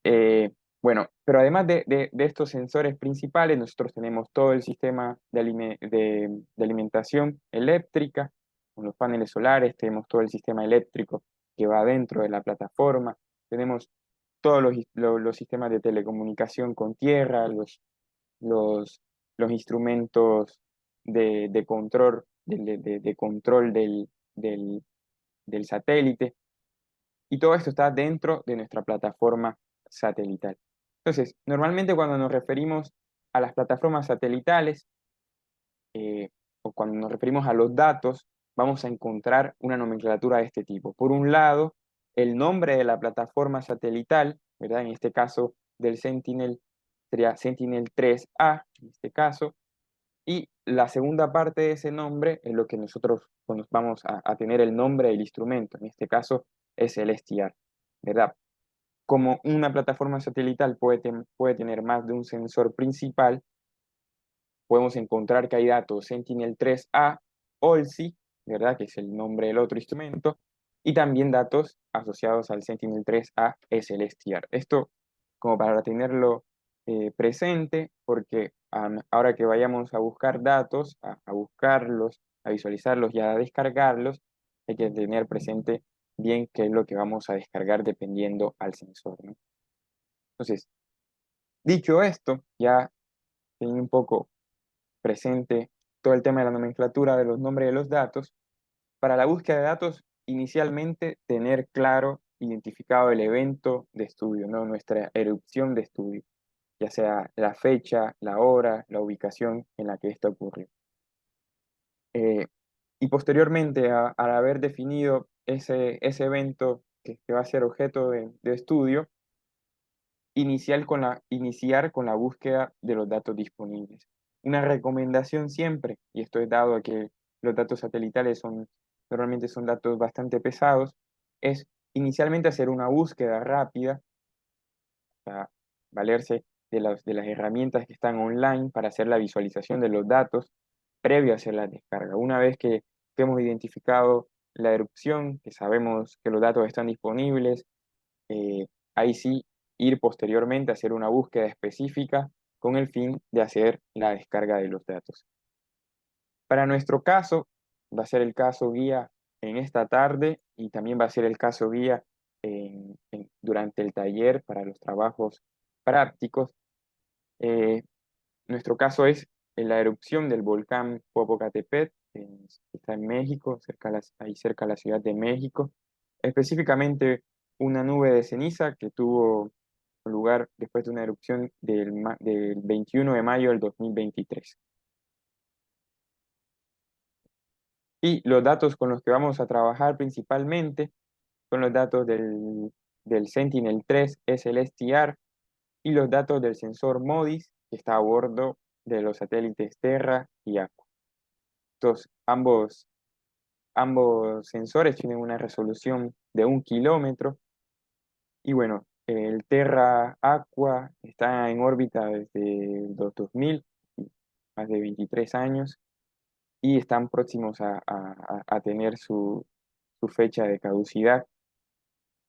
bueno, pero además de estos sensores principales, nosotros tenemos todo el sistema de alimentación eléctrica, con los paneles solares, tenemos todo el sistema eléctrico que va dentro de la plataforma, tenemos todos los sistemas de telecomunicación con tierra, los, los instrumentos de control, de control del satélite, y todo esto está dentro de nuestra plataforma satelital. Entonces, normalmente cuando nos referimos a las plataformas satelitales o cuando nos referimos a los datos, vamos a encontrar una nomenclatura de este tipo. Por un lado, el nombre de la plataforma satelital, ¿verdad? En este caso del Sentinel, sería Sentinel-3A, en este caso, y la segunda parte de ese nombre es lo que nosotros vamos a tener el nombre del instrumento. En este caso es el STR, ¿verdad? Como una plataforma satelital puede tener más de un sensor principal, podemos encontrar que hay datos Sentinel-3A, OLSI, ¿verdad? Que es el nombre del otro instrumento, y también datos asociados al Sentinel-3A es el STR. Esto como para tenerlo presente, porque ahora que vayamos a buscar datos, a buscarlos, a visualizarlos y a descargarlos, hay que tener presente bien qué es lo que vamos a descargar dependiendo al sensor, ¿no? Entonces, dicho esto, ya teniendo un poco presente todo el tema de la nomenclatura de los nombres de los datos, para la búsqueda de datos, inicialmente tener claro, identificado el evento de estudio, ¿no? Nuestra erupción de estudio, ya sea la fecha, la hora, la ubicación en la que esto ocurrió. Y posteriormente, al haber definido ese evento que va a ser objeto de estudio, iniciar con la búsqueda de los datos disponibles. Una recomendación siempre, y esto es dado a que los datos satelitales normalmente son datos bastante pesados, es inicialmente hacer una búsqueda rápida, para valerse de las herramientas que están online para hacer la visualización de los datos previo a hacer la descarga. Una vez que hemos identificado la erupción, que sabemos que los datos están disponibles, ahí sí ir posteriormente a hacer una búsqueda específica con el fin de hacer la descarga de los datos. Para nuestro caso, va a ser el caso guía en esta tarde y también va a ser el caso guía durante el taller para los trabajos prácticos. Nuestro caso es la erupción del volcán Popocatépetl, que está en México, ahí cerca de la Ciudad de México. Específicamente una nube de ceniza que tuvo lugar después de una erupción del 21 de mayo del 2023. Y los datos con los que vamos a trabajar principalmente son los datos del Sentinel-3 SLSTR y los datos del sensor MODIS que está a bordo de los satélites Terra y Aqua. Entonces, ambos sensores tienen una resolución de 1 kilómetro y bueno, el Terra Aqua está en órbita desde los 2000, más de 23 años, y están próximos a tener su fecha de caducidad.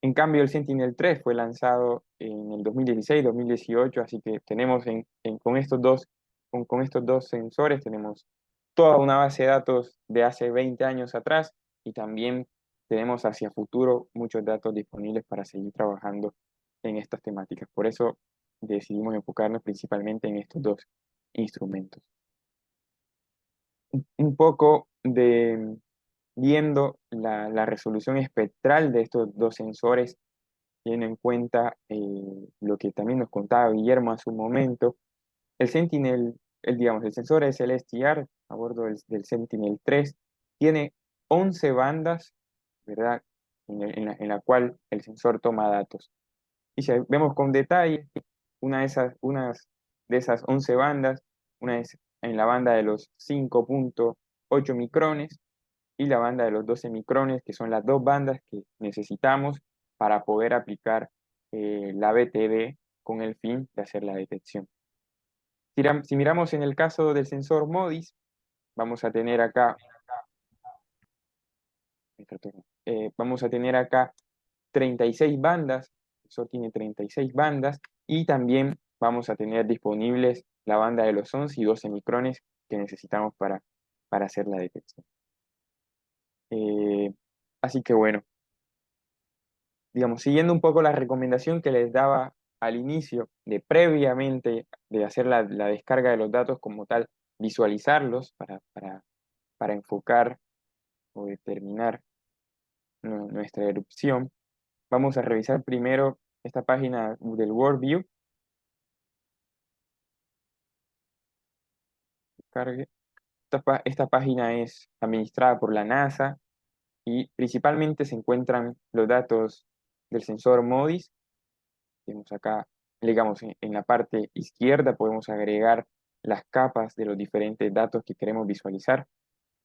En cambio, el Sentinel-3 fue lanzado en el 2016-2018, así que tenemos con estos dos sensores tenemos toda una base de datos de hace 20 años atrás y también tenemos hacia futuro muchos datos disponibles para seguir trabajando en estas temáticas. Por eso decidimos enfocarnos principalmente en estos dos instrumentos. Un poco viendo la resolución espectral de estos dos sensores, teniendo en cuenta lo que también nos contaba Guillermo hace un momento, el Sentinel, digamos, el sensor SLSTR a bordo del Sentinel-3 tiene 11 bandas, ¿verdad? En la cual el sensor toma datos. Y si vemos con detalle, unas de esas 11 bandas, una es en la banda de los 5.8 micrones y la banda de los 12 micrones, que son las dos bandas que necesitamos para poder aplicar la BTD con el fin de hacer la detección. Si miramos en el caso del sensor MODIS, vamos a tener acá, vamos a tener acá 36 bandas, el sensor tiene 36 bandas, y también vamos a tener disponibles la banda de los 11 y 12 micrones que necesitamos para hacer la detección. Así que bueno, digamos, siguiendo un poco la recomendación que les daba al inicio, de previamente de hacer la descarga de los datos como tal, visualizarlos para enfocar o determinar nuestra erupción, vamos a revisar primero esta página del WorldView. Cargue. Esta página es administrada por la NASA y principalmente se encuentran los datos del sensor MODIS. Tenemos acá, digamos, en la parte izquierda podemos agregar las capas de los diferentes datos que queremos visualizar.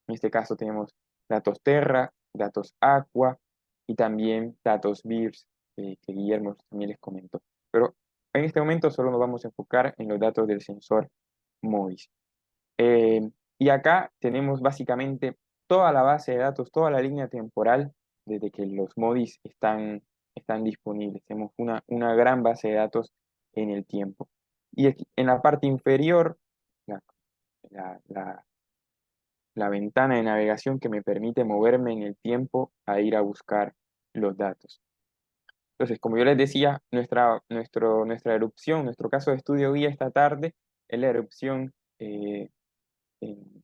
En este caso tenemos datos Terra, datos Aqua y también datos BIRS, que Guillermo también les comentó. Pero en este momento solo nos vamos a enfocar en los datos del sensor MODIS. Y acá tenemos básicamente toda la base de datos, toda la línea temporal desde que los MODIS están disponibles. Tenemos una gran base de datos en el tiempo. Y aquí, en la parte inferior, la, la- la ventana de navegación que me permite moverme en el tiempo a ir a buscar los datos. Entonces, como yo les decía, nuestra erupción, nuestro caso de estudio guía esta tarde es la erupción en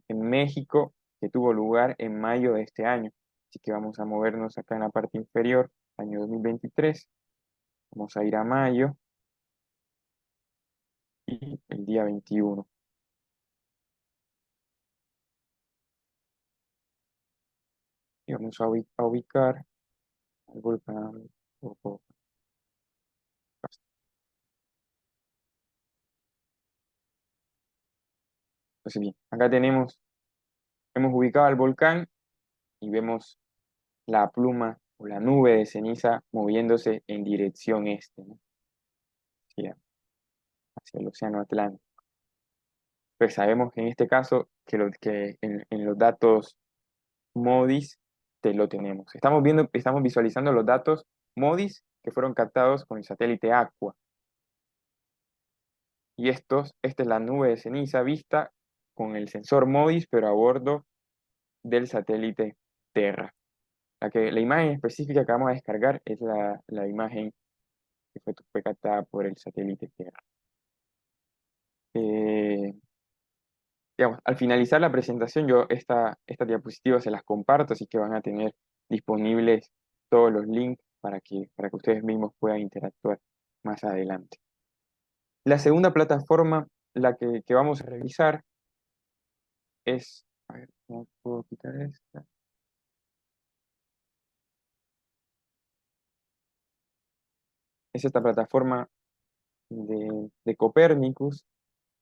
México que tuvo lugar en mayo de este año. Así que vamos a movernos acá en la parte inferior, año 2023. Vamos a ir a mayo y el día 21. Y vamos a ubicar el volcán Popocatépetl. Entonces, bien, acá hemos ubicado al volcán y vemos la pluma o la nube de ceniza moviéndose en dirección este, ¿no? Hacia el océano Atlántico. Pues sabemos que en este caso, que en los datos MODIS lo tenemos. Estamos visualizando los datos MODIS que fueron captados con el satélite Aqua. Y esta es la nube de ceniza vista con el sensor MODIS, pero a bordo del satélite Terra. La imagen específica que vamos a descargar es la imagen que fue captada por el satélite Terra. Digamos, al finalizar la presentación, yo estas diapositivas se las comparto, así que van a tener disponibles todos los links para que ustedes mismos puedan interactuar más adelante. La segunda plataforma, la que vamos a revisar, es, a ver, ¿cómo puedo quitar esta? es esta plataforma de Copernicus,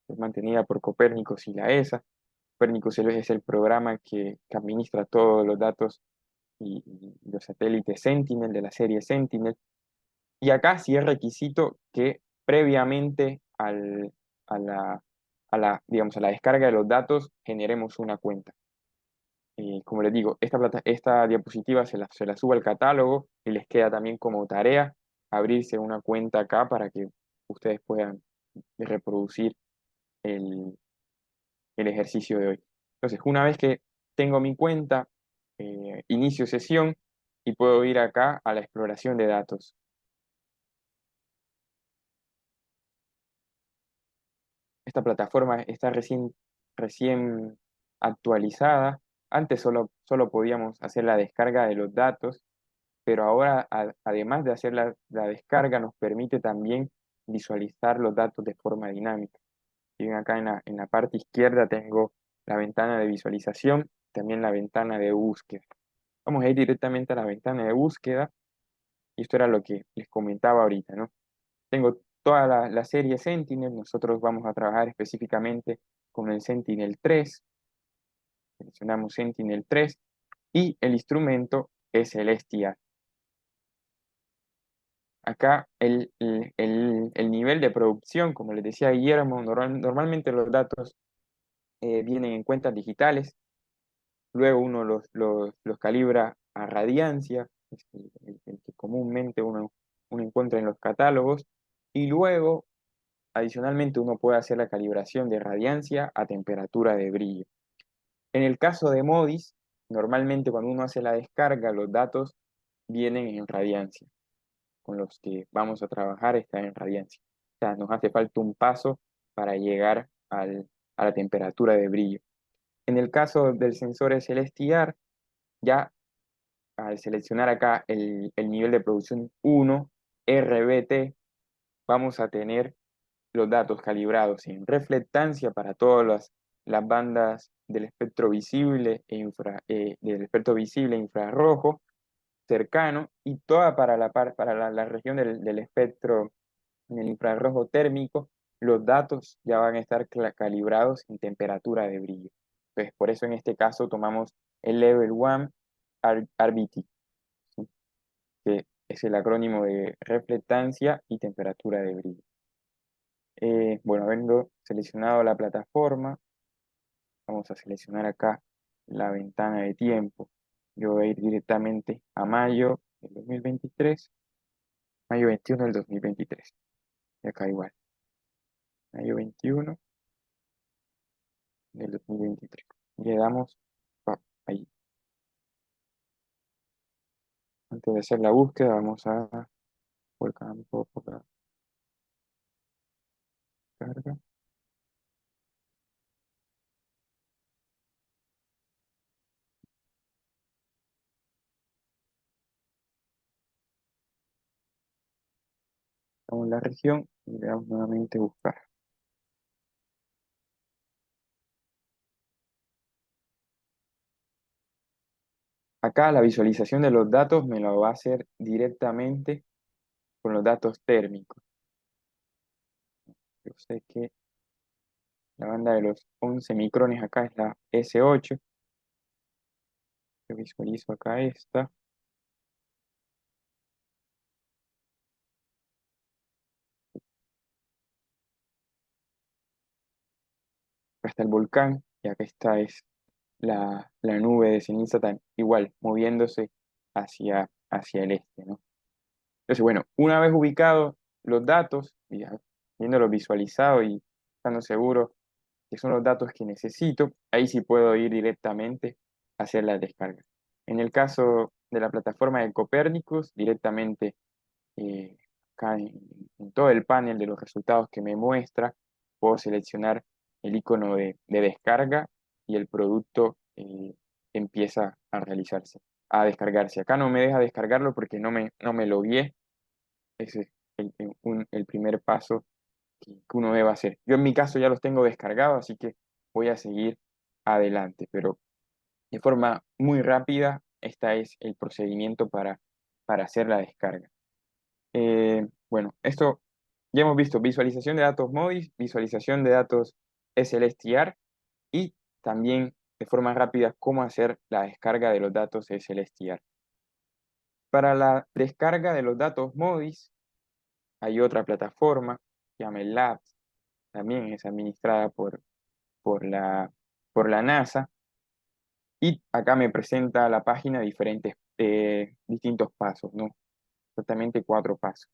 es mantenida por Copernicus y la ESA. Copernicus es el programa que administra todos los datos y los satélites Sentinel de la serie Sentinel. Y acá sí es requisito que previamente digamos, a la descarga de los datos generemos una cuenta. Como les digo, esta diapositiva se la subo al catálogo y les queda también como tarea abrirse una cuenta acá para que ustedes puedan reproducir el, el ejercicio de hoy. Entonces, una vez que tengo mi cuenta, inicio sesión y puedo ir acá a la exploración de datos. Esta plataforma está recién actualizada. Antes solo podíamos hacer la descarga de los datos, pero ahora, además de hacer la descarga, nos permite también visualizar los datos de forma dinámica. Y ven acá en la parte izquierda tengo la ventana de visualización, también la ventana de búsqueda. Vamos a ir directamente a la ventana de búsqueda, y esto era lo que les comentaba ahorita, ¿no? Tengo toda la serie Sentinel, nosotros vamos a trabajar específicamente con el Sentinel 3, seleccionamos Sentinel 3, y el instrumento es el STR. Acá el nivel de producción, como les decía Guillermo, normalmente los datos vienen en cuentas digitales, luego uno los calibra a radiancia, es el que comúnmente uno encuentra en los catálogos, y luego, adicionalmente, uno puede hacer la calibración de radiancia a temperatura de brillo. En el caso de MODIS, normalmente cuando uno hace la descarga, los datos vienen en radiancia. Con los que vamos a trabajar está en radiancia. O sea, nos hace falta un paso para llegar a la temperatura de brillo. En el caso del sensor SLSTR, ya al seleccionar acá el nivel de producción 1, RBT, vamos a tener los datos calibrados en reflectancia para todas las bandas del espectro visible del espectro visible infrarrojo cercano, y toda para la región del espectro en el infrarrojo térmico. Los datos ya van a estar calibrados en temperatura de brillo. Entonces, por eso en este caso tomamos el Level 1 RBT, ¿sí? Que es el acrónimo de reflectancia y temperatura de brillo. Bueno, habiendo seleccionado la plataforma, vamos a seleccionar acá la ventana de tiempo. Yo voy a ir directamente a mayo del 2023, mayo 21 del 2023. Y acá igual, mayo 21 del 2023. Y le damos ahí. Antes de hacer la búsqueda, vamos a volcar un poco la carga. Vamos a la región y le damos nuevamente buscar. Acá la visualización de los datos me lo va a hacer directamente con los datos térmicos. Yo sé que la banda de los 11 micrones acá es la S8. Yo visualizo acá esta. Acá está el volcán y acá es la nube de ceniza tan igual, moviéndose hacia el este, ¿no? Entonces, bueno, una vez ubicados los datos, viéndolos visualizados y estando seguro que son los datos que necesito, ahí sí puedo ir directamente a hacer la descarga. En el caso de la plataforma de Copernicus, directamente eh, acá en todo el panel de los resultados que me muestra, puedo seleccionar el icono de descarga y el producto empieza a realizarse, a descargarse. Acá no me deja descargarlo porque no me logueé. Ese es el primer paso que uno debe hacer. Yo en mi caso ya los tengo descargados, así que voy a seguir adelante, pero de forma muy rápida, este es el procedimiento para hacer la descarga. Bueno, esto ya hemos visto visualización de datos MODIS, visualización de datos SLSTR y también de forma rápida cómo hacer la descarga de los datos SLSTR. Para la descarga de los datos MODIS hay otra plataforma, se llama el Labs, también es administrada por la NASA, y acá me presenta la página distintos pasos, ¿no? Exactamente 4 pasos.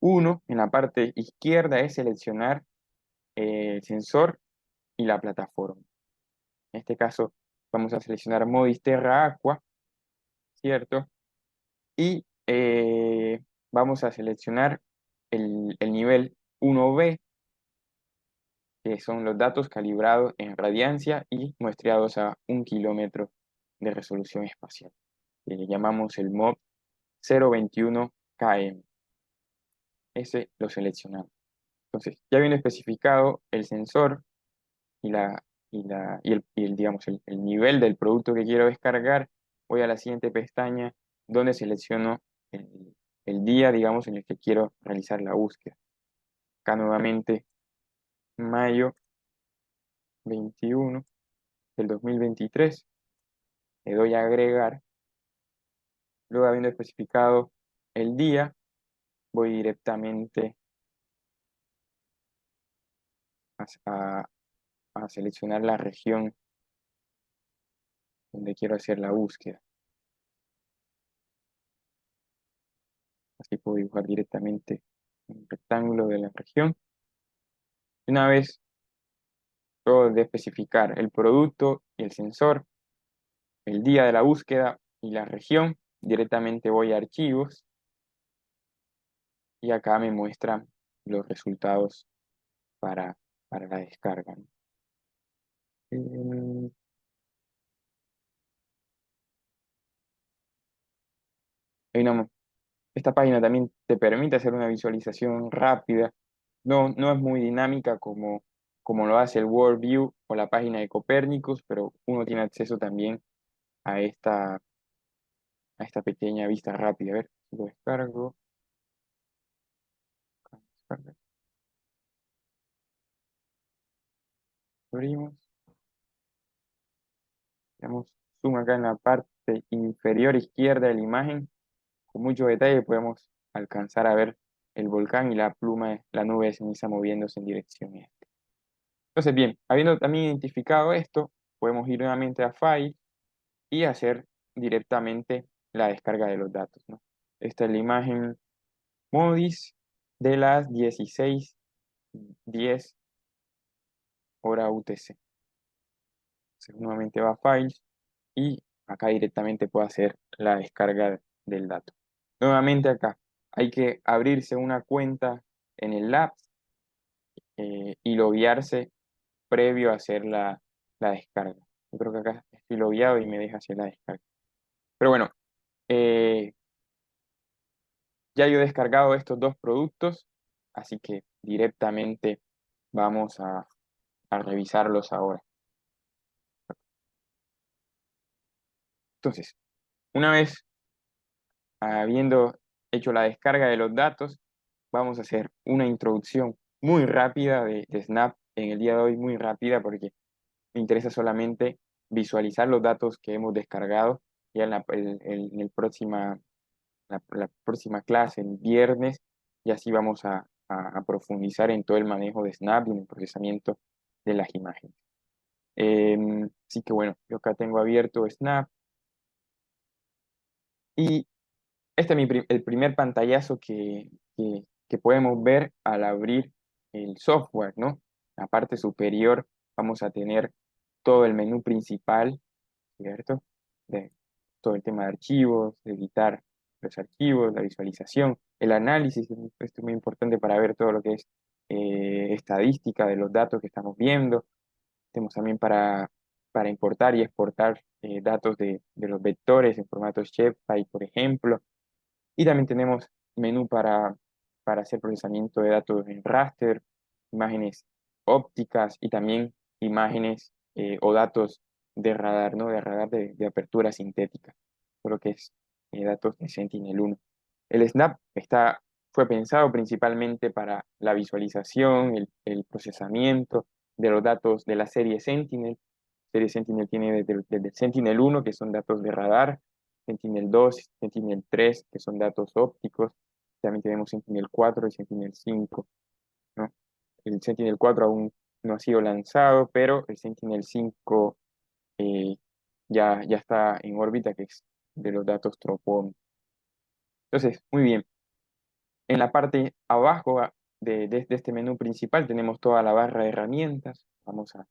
Uno, en la parte izquierda, es seleccionar el sensor y la plataforma. En este caso, vamos a seleccionar Modis Terra Aqua, ¿cierto? Y vamos a seleccionar el nivel 1B, que son los datos calibrados en radiancia y muestreados a 1 kilómetro de resolución espacial, que le llamamos el MOB 021 km. Ese lo seleccionamos. Entonces, ya viene especificado el sensor y, digamos, el nivel del producto que quiero descargar. Voy a la siguiente pestaña donde selecciono el día, digamos, en el que quiero realizar la búsqueda. Acá nuevamente, mayo 21 del 2023. Le doy a agregar. Luego, habiendo especificado el día, voy directamente a, a seleccionar la región donde quiero hacer la búsqueda. Así puedo dibujar directamente un rectángulo de la región. Una vez luego de especificar el producto y el sensor, el día de la búsqueda y la región, directamente voy a archivos y acá me muestran los resultados para la descarga, ¿no? Eh, hay esta página también te permite hacer una visualización rápida. No es muy dinámica como lo hace el Worldview o la página de Copernicus, pero uno tiene acceso también a esta pequeña vista rápida. A ver, si lo descargo. Abrimos. Damos zoom acá en la parte inferior izquierda de la imagen. Con mucho detalle podemos alcanzar a ver el volcán y la nube de ceniza moviéndose en dirección este. Entonces, bien, habiendo también identificado esto, podemos ir nuevamente a File y hacer directamente la descarga de los datos, ¿no? Esta es la imagen MODIS de las 16:10 hora UTC. Entonces, nuevamente va a Files y acá directamente puedo hacer la descarga del dato. Nuevamente acá hay que abrirse una cuenta en el Labs y loguearse previo a hacer la descarga. Yo creo que acá estoy logueado y me deja hacer la descarga. Pero bueno, ya yo he descargado estos dos productos, así que directamente vamos a revisarlos ahora. Entonces, una vez habiendo hecho la descarga de los datos, vamos a hacer una introducción muy rápida de Snap en el día de hoy, muy rápida porque me interesa solamente visualizar los datos que hemos descargado ya en la próxima clase, el viernes, y así vamos a profundizar en todo el manejo de Snap y en el procesamiento de las imágenes. Así que bueno, yo acá tengo abierto Snap y este es el primer pantallazo que podemos ver al abrir el software, ¿no? La parte superior vamos a tener todo el menú principal, ¿cierto? De todo el tema de archivos, de editar los archivos, la visualización, el análisis. Esto es muy importante para ver todo lo que es estadística de los datos que estamos viendo. Tenemos también para importar y exportar datos de los vectores en formato Shapefile, por ejemplo. Y también tenemos menú para hacer procesamiento de datos en raster, imágenes ópticas y también imágenes o datos de radar, ¿no? De radar de apertura sintética, por lo que es datos de Sentinel-1. El Snap está fue pensado principalmente para la visualización, el procesamiento de los datos de la serie Sentinel. La serie Sentinel tiene desde el Sentinel-1, que son datos de radar, Sentinel-2, Sentinel-3, que son datos ópticos. También tenemos Sentinel-4 y Sentinel-5, ¿no? El Sentinel-4 aún no ha sido lanzado, pero el Sentinel-5 eh, ya está en órbita, que es de los datos Tropo. Entonces, muy bien. En la parte abajo de este menú principal tenemos toda la barra de herramientas. Vamos a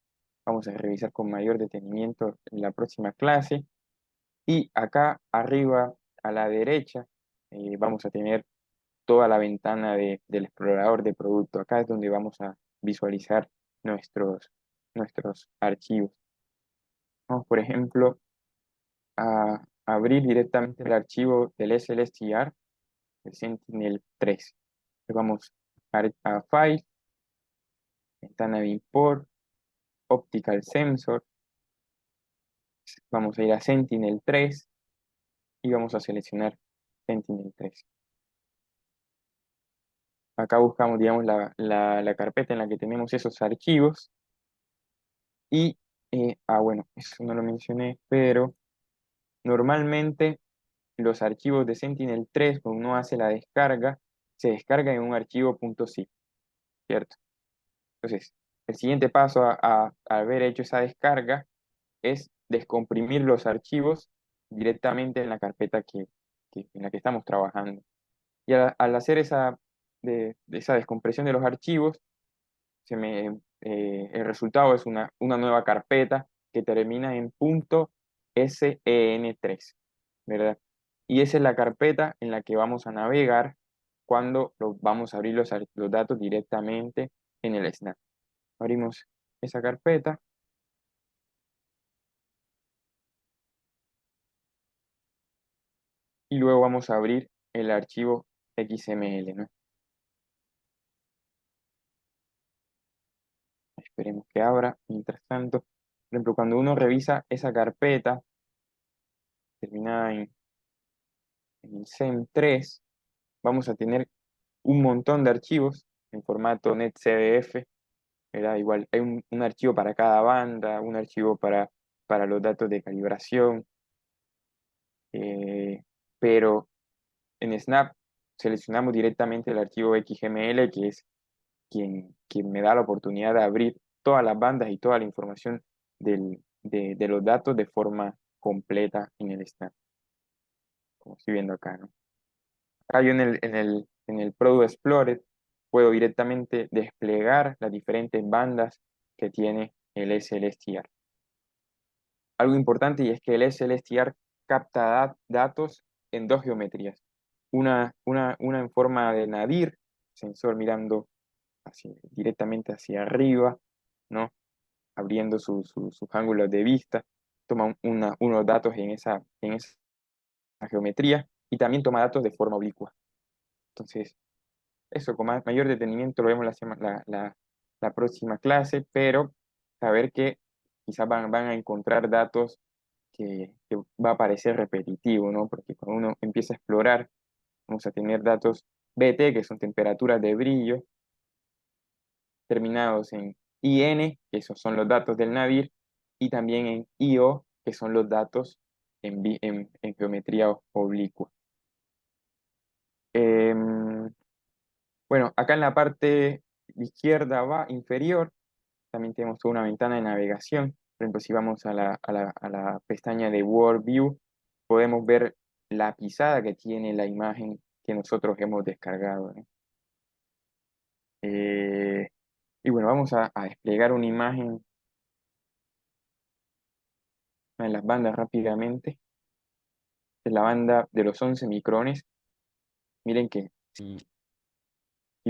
revisar con mayor detenimiento en la próxima clase. Y acá arriba a la derecha vamos a tener toda la ventana del explorador de producto. Acá es donde vamos a visualizar nuestros archivos. Vamos, por ejemplo, a abrir directamente el archivo del SLSTR de Sentinel-3. Vamos a File, ventana de import, Optical Sensor. Vamos a ir a Sentinel-3 y vamos a seleccionar Sentinel-3. Acá buscamos, digamos, la carpeta en la que tenemos esos archivos. Y, bueno, eso no lo mencioné, pero normalmente los archivos de Sentinel-3, cuando uno hace la descarga, se descarga en un archivo .zip, ¿cierto? Entonces, el siguiente paso a haber hecho esa descarga es descomprimir los archivos directamente en la carpeta en la que estamos trabajando. Y al hacer de esa descompresión de los archivos, el resultado es una nueva carpeta que termina en .sen3, ¿verdad? Y esa es la carpeta en la que vamos a navegar cuando vamos a abrir los datos directamente en el Snap. Abrimos esa carpeta. Y luego vamos a abrir el archivo XML, ¿no? Esperemos que abra. Mientras tanto, por ejemplo, cuando uno revisa esa carpeta terminada en el SEM3, vamos a tener un montón de archivos en formato netcdf, ¿verdad? Igual hay un archivo para cada banda, un archivo para los datos de calibración, pero en Snap seleccionamos directamente el archivo XML, que es quien me da la oportunidad de abrir todas las bandas y toda la información de los datos de forma completa en el Snap, como estoy viendo acá, ¿no? Acá yo en el Product Explorer puedo directamente desplegar las diferentes bandas que tiene el SLSTR. Algo importante y es que el SLSTR capta datos en dos geometrías. Una en forma de nadir, sensor mirando directamente hacia arriba, ¿no? Abriendo sus ángulos de vista, toma unos datos en esa geometría y también toma datos de forma oblicua. Entonces, eso con mayor detenimiento lo vemos la próxima clase, pero saber que quizás van a encontrar datos que va a parecer repetitivo, ¿no? Porque cuando uno empieza a explorar, vamos a tener datos BT, que son temperaturas de brillo, terminados en IN, que esos son los datos del nadir, y también en IO, que son los datos en geometría oblicua. Bueno, acá en la parte izquierda inferior también tenemos toda una ventana de navegación. Por ejemplo, si vamos a la pestaña de World View, podemos ver la pisada que tiene la imagen que nosotros hemos descargado, ¿no? Y bueno, vamos a desplegar una imagen en las bandas rápidamente. Es la banda de los 11 micrones. Miren que si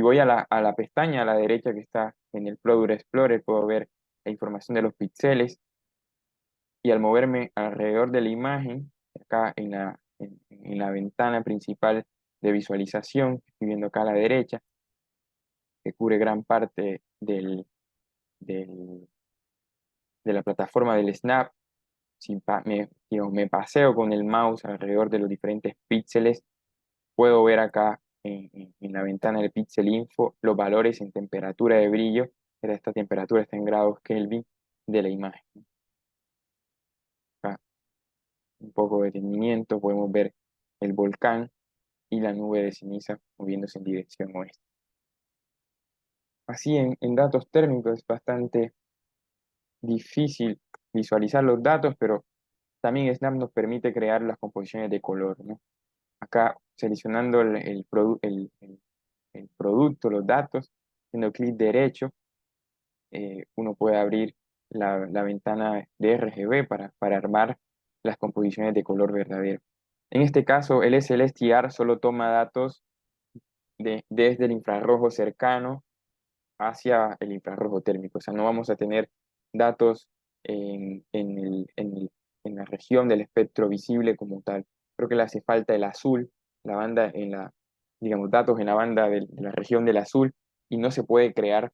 voy a la pestaña a la derecha que está en el Product Explorer, puedo ver la información de los píxeles. Y al moverme alrededor de la imagen, acá en la ventana principal de visualización, que estoy viendo acá a la derecha, que cubre gran parte de la plataforma del Snap, si me paseo con el mouse alrededor de los diferentes píxeles, puedo ver acá en la ventana del Pixel Info los valores en temperatura de brillo, esta temperatura está en grados Kelvin de la imagen. Acá un poco de detenimiento, podemos ver el volcán y la nube de ceniza moviéndose en dirección oeste. Así en datos térmicos es bastante difícil visualizar los datos, pero también Snap nos permite crear las composiciones de color, ¿no? Acá seleccionando el producto, los datos, haciendo clic derecho, uno puede abrir la ventana de RGB para armar las composiciones de color verdadero. En este caso, el SLSTR solo toma datos desde el infrarrojo cercano hacia el infrarrojo térmico. O sea, no vamos a tener datos en la región del espectro visible como tal. Creo que le hace falta el azul, la banda digamos, datos en la banda de la región del azul, y no se puede crear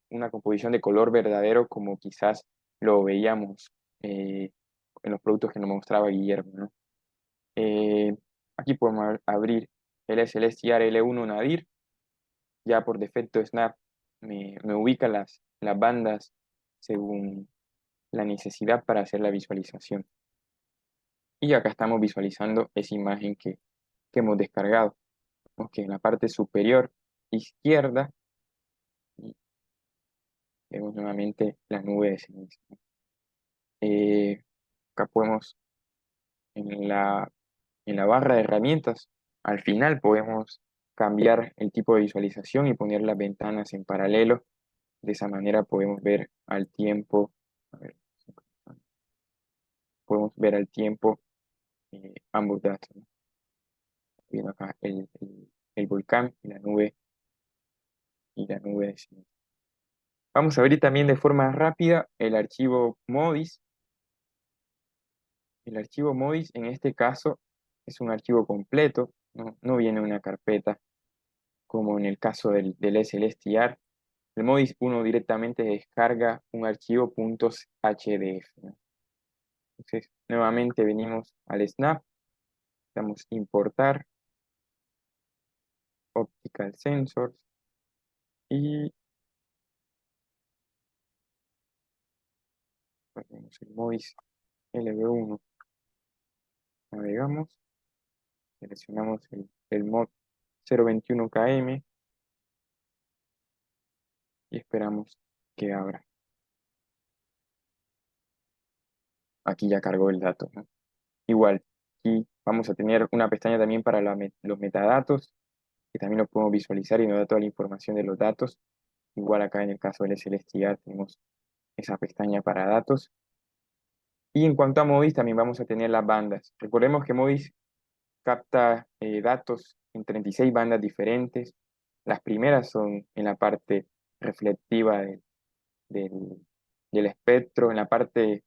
una composición de color verdadero como quizás lo veíamos en los productos que nos mostraba Guillermo, ¿no? Aquí podemos abrir el SLSTR L1 Nadir. Ya por defecto Snap me ubica las bandas según la necesidad para hacer la visualización. Y acá estamos visualizando esa imagen que hemos descargado. Vemos que en la parte superior izquierda y vemos nuevamente la nube de ceniza. Acá podemos en la barra de herramientas, al final podemos cambiar el tipo de visualización y poner las ventanas en paralelo. De esa manera podemos ver al tiempo, a ver, podemos ver al tiempo ambos datos, ¿no? Viendo acá el volcán y la nube de ceniza. Vamos a abrir también de forma rápida el archivo MODIS. El archivo MODIS en este caso es un archivo completo, no viene una carpeta como en el caso del SLSTR. El MODIS uno directamente descarga un archivo .hdf, ¿no? Entonces, nuevamente venimos al Snap, damos importar, Optical Sensors, y ponemos el MODIS LB1. Navegamos, seleccionamos el mod 021KM y esperamos que abra. Aquí ya cargó el dato, ¿no? Igual, aquí vamos a tener una pestaña también para los metadatos, que también lo podemos visualizar y nos da toda la información de los datos. Igual acá en el caso del SLSTR tenemos esa pestaña para datos. Y en cuanto a MODIS, también vamos a tener las bandas. Recordemos que MODIS capta datos en 36 bandas diferentes. Las primeras son en la parte reflectiva del, del espectro, en la parte,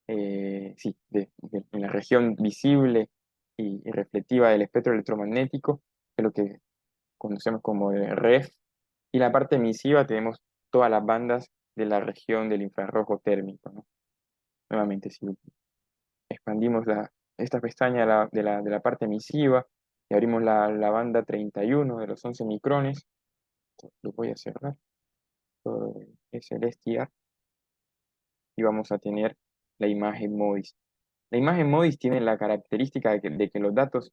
sí, en la región visible y reflectiva del espectro electromagnético, que es lo que conocemos como el REF. Y la parte emisiva tenemos todas las bandas de la región del infrarrojo térmico, ¿no? Nuevamente, si expandimos esta pestaña de la parte emisiva y abrimos la banda 31 de los 11 micrones, lo voy a cerrar, todo es celestial, y vamos a tener la imagen MODIS. La imagen MODIS tiene la característica de que los datos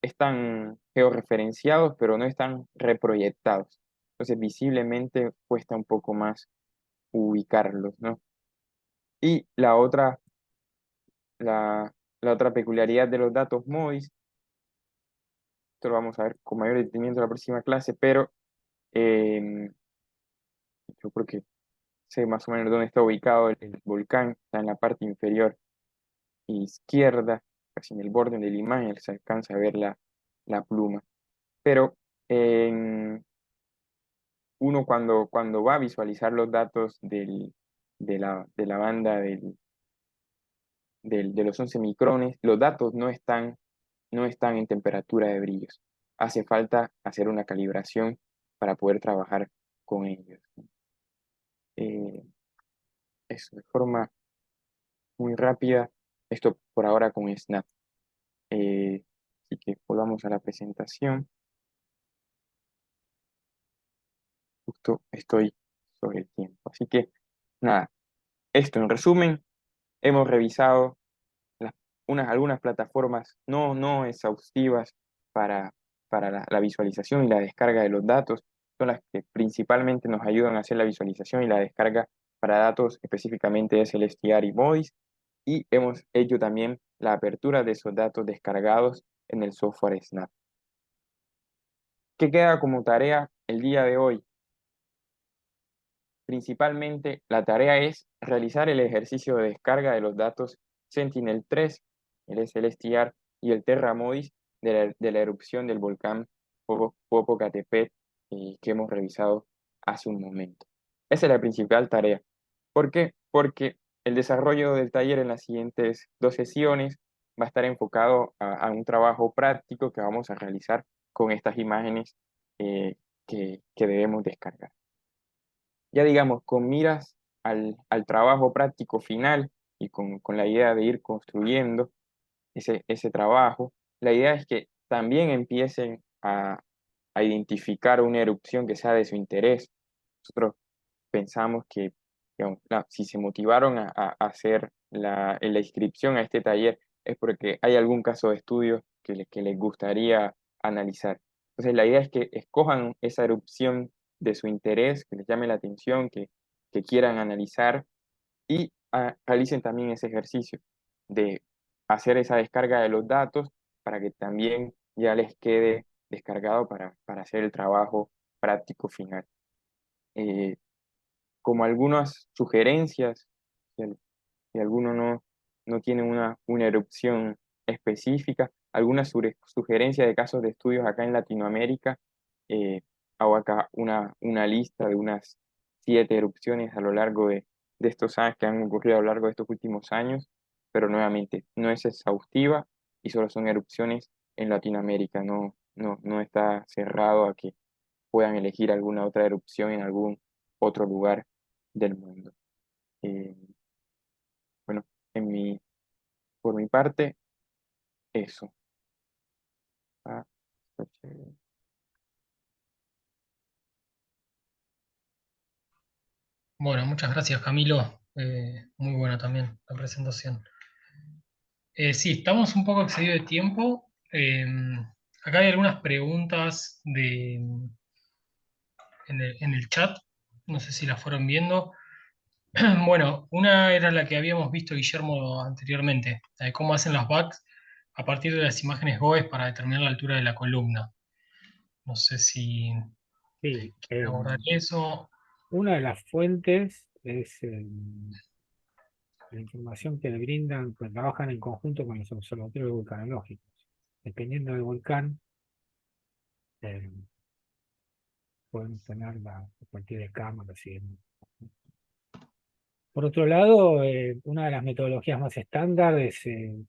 están georreferenciados, pero no están reproyectados. Entonces, visiblemente cuesta un poco más ubicarlos, ¿no? Y la otra peculiaridad de los datos MODIS, esto lo vamos a ver con mayor detenimiento en la próxima clase, pero yo creo que sé más o menos dónde está ubicado el volcán, está en la parte inferior izquierda, casi en el borde de la imagen, se alcanza a ver la pluma. Pero uno cuando va a visualizar los datos de la banda de los 11 micrones, los datos no están en temperatura de brillos. Hace falta hacer una calibración para poder trabajar con ellos. Eh, Eso, de forma muy rápida, esto por ahora con Snap. Así que volvamos a la presentación. justo estoy sobre el tiempo. Así que, nada, esto en resumen, hemos revisado las- algunas plataformas no exhaustivas para, para la visualización y la descarga de los datos. Son las que principalmente nos ayudan a hacer la visualización y la descarga para datos específicamente de SLSTR y MODIS. Y hemos hecho también la apertura de esos datos descargados en el software Snap. ¿Qué queda como tarea el día de hoy? Principalmente, la tarea es realizar el ejercicio de descarga de los datos Sentinel-3, el SLSTR y el Terra Modis de la erupción del volcán Popocatépetl que hemos revisado hace un momento. Esa es la principal tarea. ¿Por qué? Porque el desarrollo del taller en las siguientes 2 sesiones va a estar enfocado a un trabajo práctico que vamos a realizar con estas imágenes que debemos descargar. Ya digamos, con miras al trabajo práctico final y con la idea de ir construyendo ese trabajo, la idea es que también empiecen a identificar una erupción que sea de su interés. Nosotros pensamos que, digamos, si se motivaron a hacer la inscripción a este taller es porque hay algún caso de estudio que les gustaría analizar. Entonces, la idea es que escojan esa erupción de su interés, que les llame la atención, que quieran analizar y realicen también ese ejercicio de hacer esa descarga de los datos para que también ya les quede descargado para hacer el trabajo práctico final. Eh, Como algunas sugerencias, si alguno no tiene una erupción específica, alguna sugerencia de casos de estudios acá en Latinoamérica, eh, hago acá una lista de unas 7 erupciones a lo largo de estos años que han ocurrido a lo largo de estos últimos años, pero nuevamente no es exhaustiva y solo son erupciones en Latinoamérica, no está cerrado a que puedan elegir alguna otra erupción en algún otro lugar del mundo. Eh, bueno, por mi parte, eso. Ah, está chévere. Bueno, muchas gracias, Camilo. Muy buena también la presentación. Sí, estamos un poco excedidos de tiempo. Acá hay algunas preguntas en el chat. No sé si las fueron viendo. Bueno, una era la que habíamos visto, Guillermo, anteriormente, la de cómo hacen las backs a partir de las imágenes GOES para determinar la altura de la columna. No sé si Sí, abordar eso. una de las fuentes es la información que le brindan, pues trabajan en conjunto con los observatorios vulcanológicos. Dependiendo del volcán, eh, pueden tener cualquier de cámaras y demás. Por otro lado, una de las metodologías más estándar es,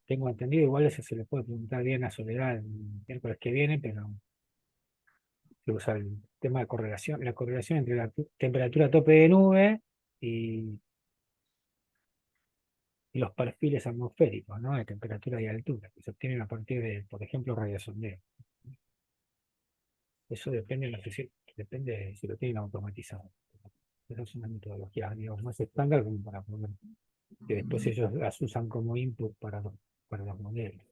tengo entendido, igual eso se le puede preguntar bien a Soledad el miércoles que viene, pero se usa el tema de correlación, la correlación entre la temperatura tope de nube y, y los perfiles atmosféricos, ¿no? De temperatura y altura, que se obtienen a partir de, por ejemplo, radiosondeo. Eso depende, no sé depende de si lo tienen automatizado. Esa es una metodología, digamos, más estándar como para poder, que después ellos las usan como input para los modelos.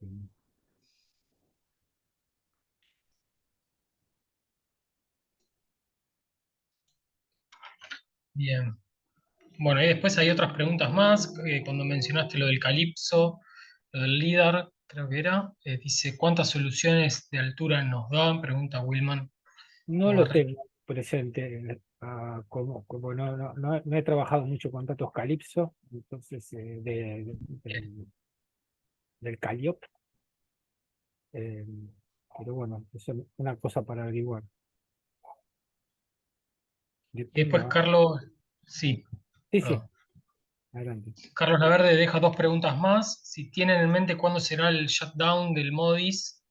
Bien. Bueno, y después hay otras preguntas más. Cuando mencionaste lo del Calipso, lo del LIDAR, creo que era, dice, ¿cuántas soluciones de altura nos dan? Pregunta Wilman. No lo tengo presente, como no he trabajado mucho con datos Calypso, entonces del Calliope, eh, pero bueno, es una cosa para averiguar. Y Depende, después Carlos, sí, sí, sí, perdón. adelante. Carlos Laverde deja dos preguntas más. Si tienen en mente cuándo será el shutdown del MODIS,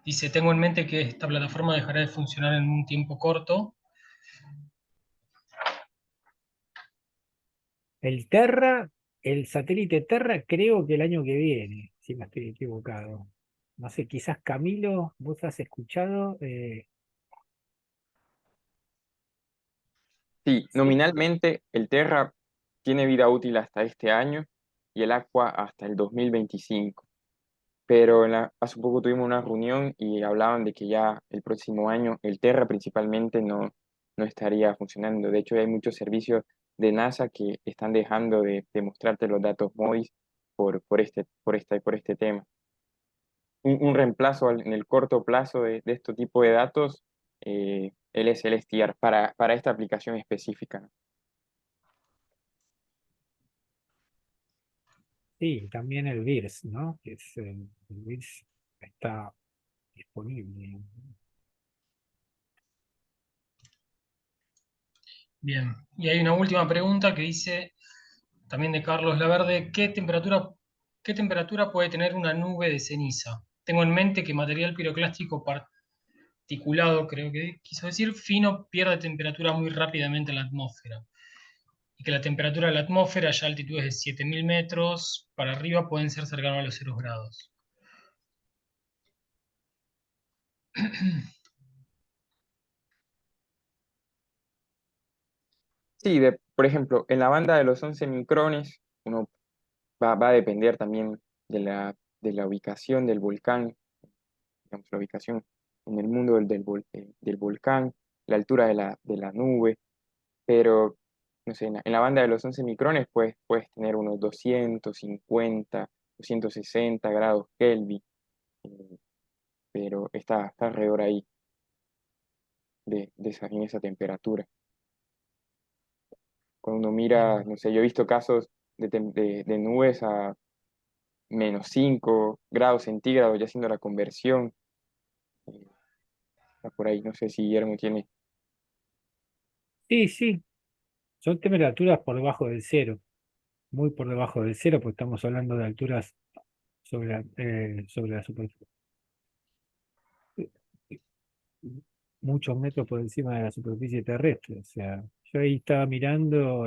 dice, tengo en mente que esta plataforma dejará de funcionar en un tiempo corto. El Terra, el satélite Terra, creo que el año que viene, si no estoy equivocado. No sé, quizás Camilo, vos has escuchado, Sí, nominalmente el Terra tiene vida útil hasta este año y el Aqua hasta el 2025. Pero hace poco tuvimos una reunión y hablaban de que ya el próximo año el Terra principalmente no estaría funcionando. De hecho, hay muchos servicios de NASA que están dejando de mostrarte los datos MODIS por este tema. Un reemplazo en el corto plazo de este tipo de datos, él es el STR para esta aplicación específica, ¿no? Sí, también el VIRS, ¿no? Que es, el VIRS está disponible. Bien, y hay una última pregunta que dice, también de Carlos Laverde, qué temperatura puede tener una nube de ceniza? Tengo en mente que material piroclástico particulado, creo que quiso decir, fino, pierde temperatura muy rápidamente en la atmósfera. Y que la temperatura de la atmósfera, ya a altitudes de 7000 metros para arriba, pueden ser cercanos a los 0 grados. Sí, por ejemplo, en la banda de los 11 micrones, uno va a depender también de la ubicación del volcán, digamos, la ubicación en el mundo del volcán, la altura de la nube, pero, no sé, en la banda de los 11 micrones puedes tener unos 250, 260 grados Kelvin, eh, pero está alrededor ahí en esa temperatura. Cuando uno mira, Bien. no sé, yo he visto casos de nubes a -5 grados centígrados, ya haciendo la conversión. eh, Está por ahí, no sé si Guillermo tiene. Sí, sí, son temperaturas por debajo del cero, muy por debajo del cero, porque estamos hablando de alturas sobre la superficie, muchos metros por encima de la superficie terrestre. O sea, yo ahí estaba mirando,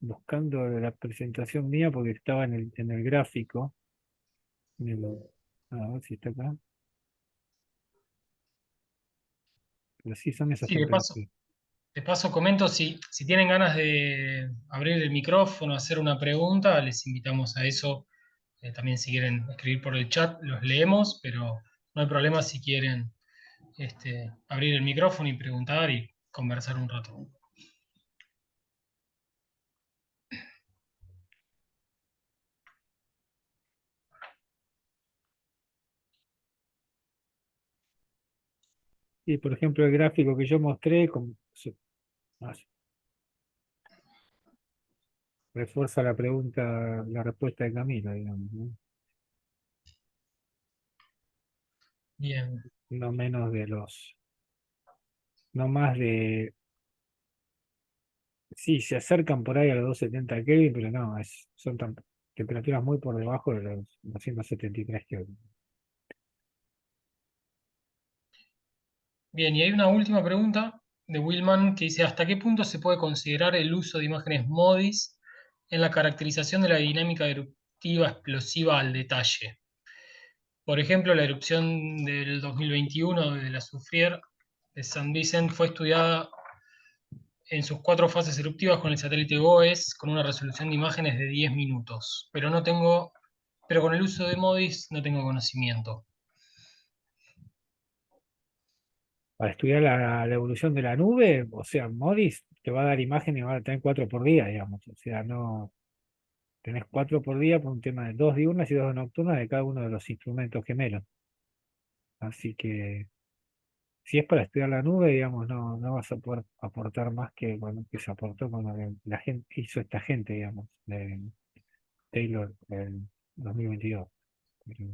buscando la presentación mía porque estaba en el gráfico. en el- a ver si está acá. Pero sí son esas Sí, temperaturas. de paso comento, si tienen ganas de abrir el micrófono, hacer una pregunta, les invitamos a eso. También si quieren escribir por el chat, los leemos, pero no hay problema si quieren abrir el micrófono y preguntar y conversar un rato. Y por ejemplo, el gráfico que yo mostré ah, refuerza la pregunta, la respuesta de Camilo, digamos, ¿no? Bien, No menos de no más de, sí, se acercan por ahí a los 270 Kelvin, pero no, son temperaturas muy por debajo de los 273 Kelvin. bien, y hay una última pregunta de Willman que dice, ¿hasta qué punto se puede considerar el uso de imágenes MODIS en la caracterización de la dinámica eruptiva explosiva al detalle? Por ejemplo, la erupción del 2021 de la Soufrière de San Vicente fue estudiada en sus 4 fases eruptivas con el satélite GOES con una resolución de imágenes de 10 minutos, pero con el uso de MODIS no tengo conocimiento. Para estudiar la evolución de la nube, o sea, MODIS te va a dar imágenes y va a tener 4 por día, digamos. O sea, no tenés 4 por día por un tema de 2 diurnas y 2 nocturnas de cada uno de los instrumentos gemelos. Así que si es para estudiar la nube, digamos, no vas a poder aportar más que bueno, que se aportó cuando la gente hizo esta gente, digamos, de Taylor en 2022. Pero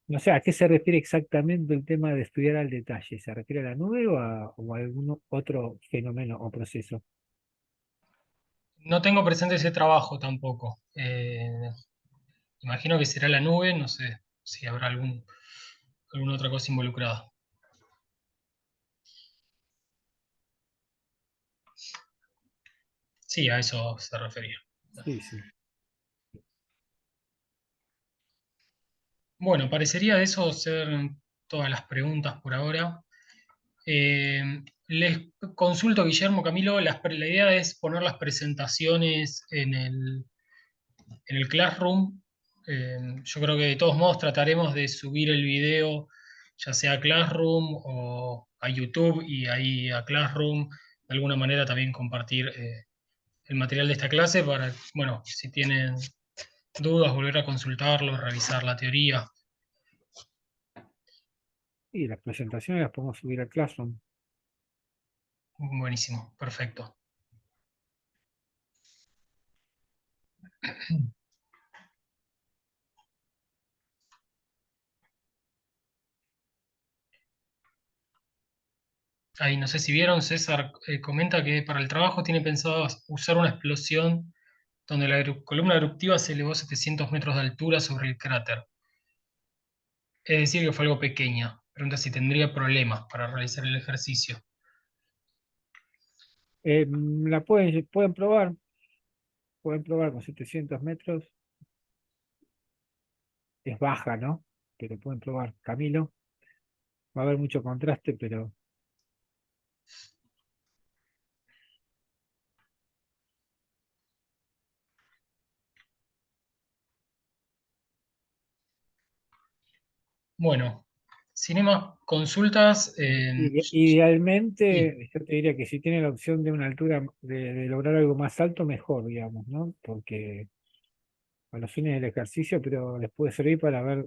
no sé a qué se refiere exactamente el tema de estudiar al detalle. ¿Se refiere a la nube o a algún otro fenómeno o proceso? No tengo presente ese trabajo tampoco. Imagino que será la nube, no sé si habrá alguna otra cosa involucrada. Sí, a eso se refería. Sí, sí. Bueno, parecería de eso ser todas las preguntas por ahora. Eh, Les consulto, Guillermo, Camilo, la idea es poner las presentaciones en el Classroom. Yo creo que de todos modos trataremos de subir el video, ya sea a Classroom o a YouTube y ahí a Classroom, de alguna manera también compartir el material de esta clase para, bueno, si tienen dudas, volver a consultarlo, revisar la teoría. Y las presentaciones las podemos subir al Classroom. Buenísimo, perfecto. Ahí no sé si vieron, César comenta que para el trabajo tiene pensado usar una explosión donde la columna eruptiva se elevó 700 metros de altura sobre el cráter. Es decir, que fue algo pequeña. Pregunta si tendría problemas para realizar el ejercicio. La pueden probar con 700 metros. Es baja, ¿no? Pero pueden probar. Camilo, va a haber mucho contraste, pero Bueno, sin más consultas, sí. idealmente yo te diría que si tienen la opción de una altura, de lograr algo más alto, mejor, digamos, ¿no? Porque a los fines del ejercicio, pero les puede servir para ver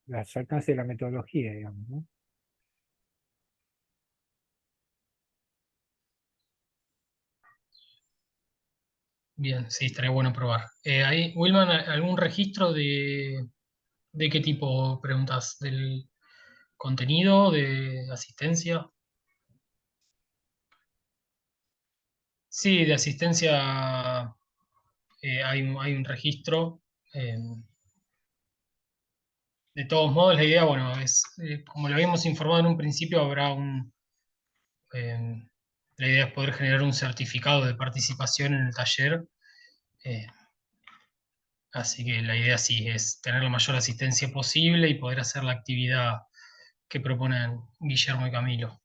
los alcances de la metodología, digamos, ¿no? Bien, sí, estaría bueno probar. Ahí, Wilman, ¿algún registro de qué tipo preguntas? ¿Del contenido, de asistencia? Sí, de asistencia hay un registro. eh, de todos modos, la idea, bueno, es, como lo habíamos informado en un principio, eh, la idea es poder generar un certificado de participación en el taller. eh, Así que la idea sí es tener la mayor asistencia posible y poder hacer la actividad que proponen Guillermo y Camilo.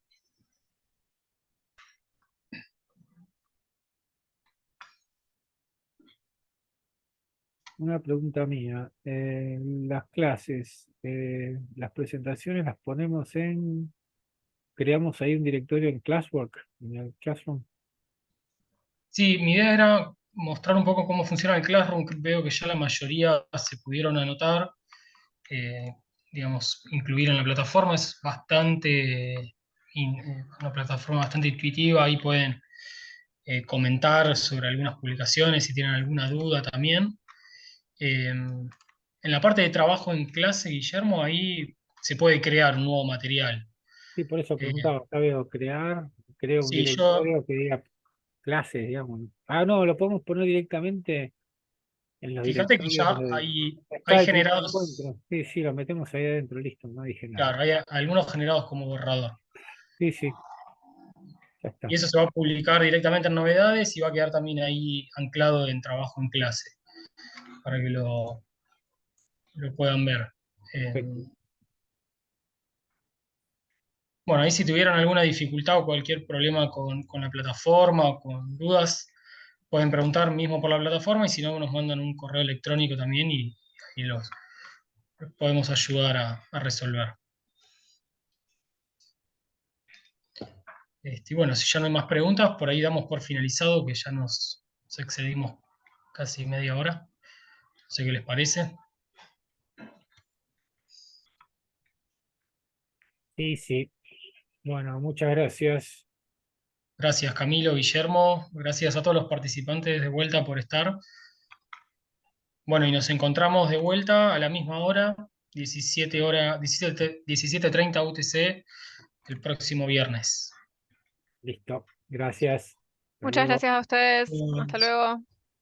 Una pregunta mía. Las clases, las presentaciones las ponemos creamos ahí un directorio en Classwork, en el Classroom. Sí, mi idea era mostrar un poco cómo funciona el Classroom, que veo que ya la mayoría se pudieron anotar, eh, digamos, incluir en la plataforma, es una plataforma bastante intuitiva, ahí pueden comentar sobre algunas publicaciones si tienen alguna duda también. En la parte de trabajo en clase, Guillermo, ahí se puede crear un nuevo material. Sí, por eso Eh, preguntaba, acá veo creo un sí, yo, directorio que diga clases, digamos. Ah, no, lo podemos poner directamente en los fíjate que directorios ya de... hay Está el primer generados, encuentro. Sí, sí, lo metemos ahí adentro, listo, no dije nada. claro, hay algunos generados como borrador. Sí, sí, ya está. Y eso se va a publicar directamente en novedades y va a quedar también ahí anclado en trabajo en clase, para que lo puedan ver. Eh, Perfecto. bueno, ahí si tuvieran alguna dificultad o cualquier problema con la plataforma o con dudas, pueden preguntar mismo por la plataforma y si no, nos mandan un correo electrónico también y los podemos ayudar a resolver. Y bueno, si ya no hay más preguntas, por ahí damos por finalizado que ya nos excedimos casi media hora. No sé qué les parece. Sí, sí. Bueno, muchas gracias. Gracias Camilo, Guillermo, gracias a todos los participantes de vuelta por estar. Bueno, y nos encontramos de vuelta a la misma hora, 17:30 UTC, el próximo viernes. Listo. Gracias. Hasta Muchas luego. gracias a ustedes. Hasta luego.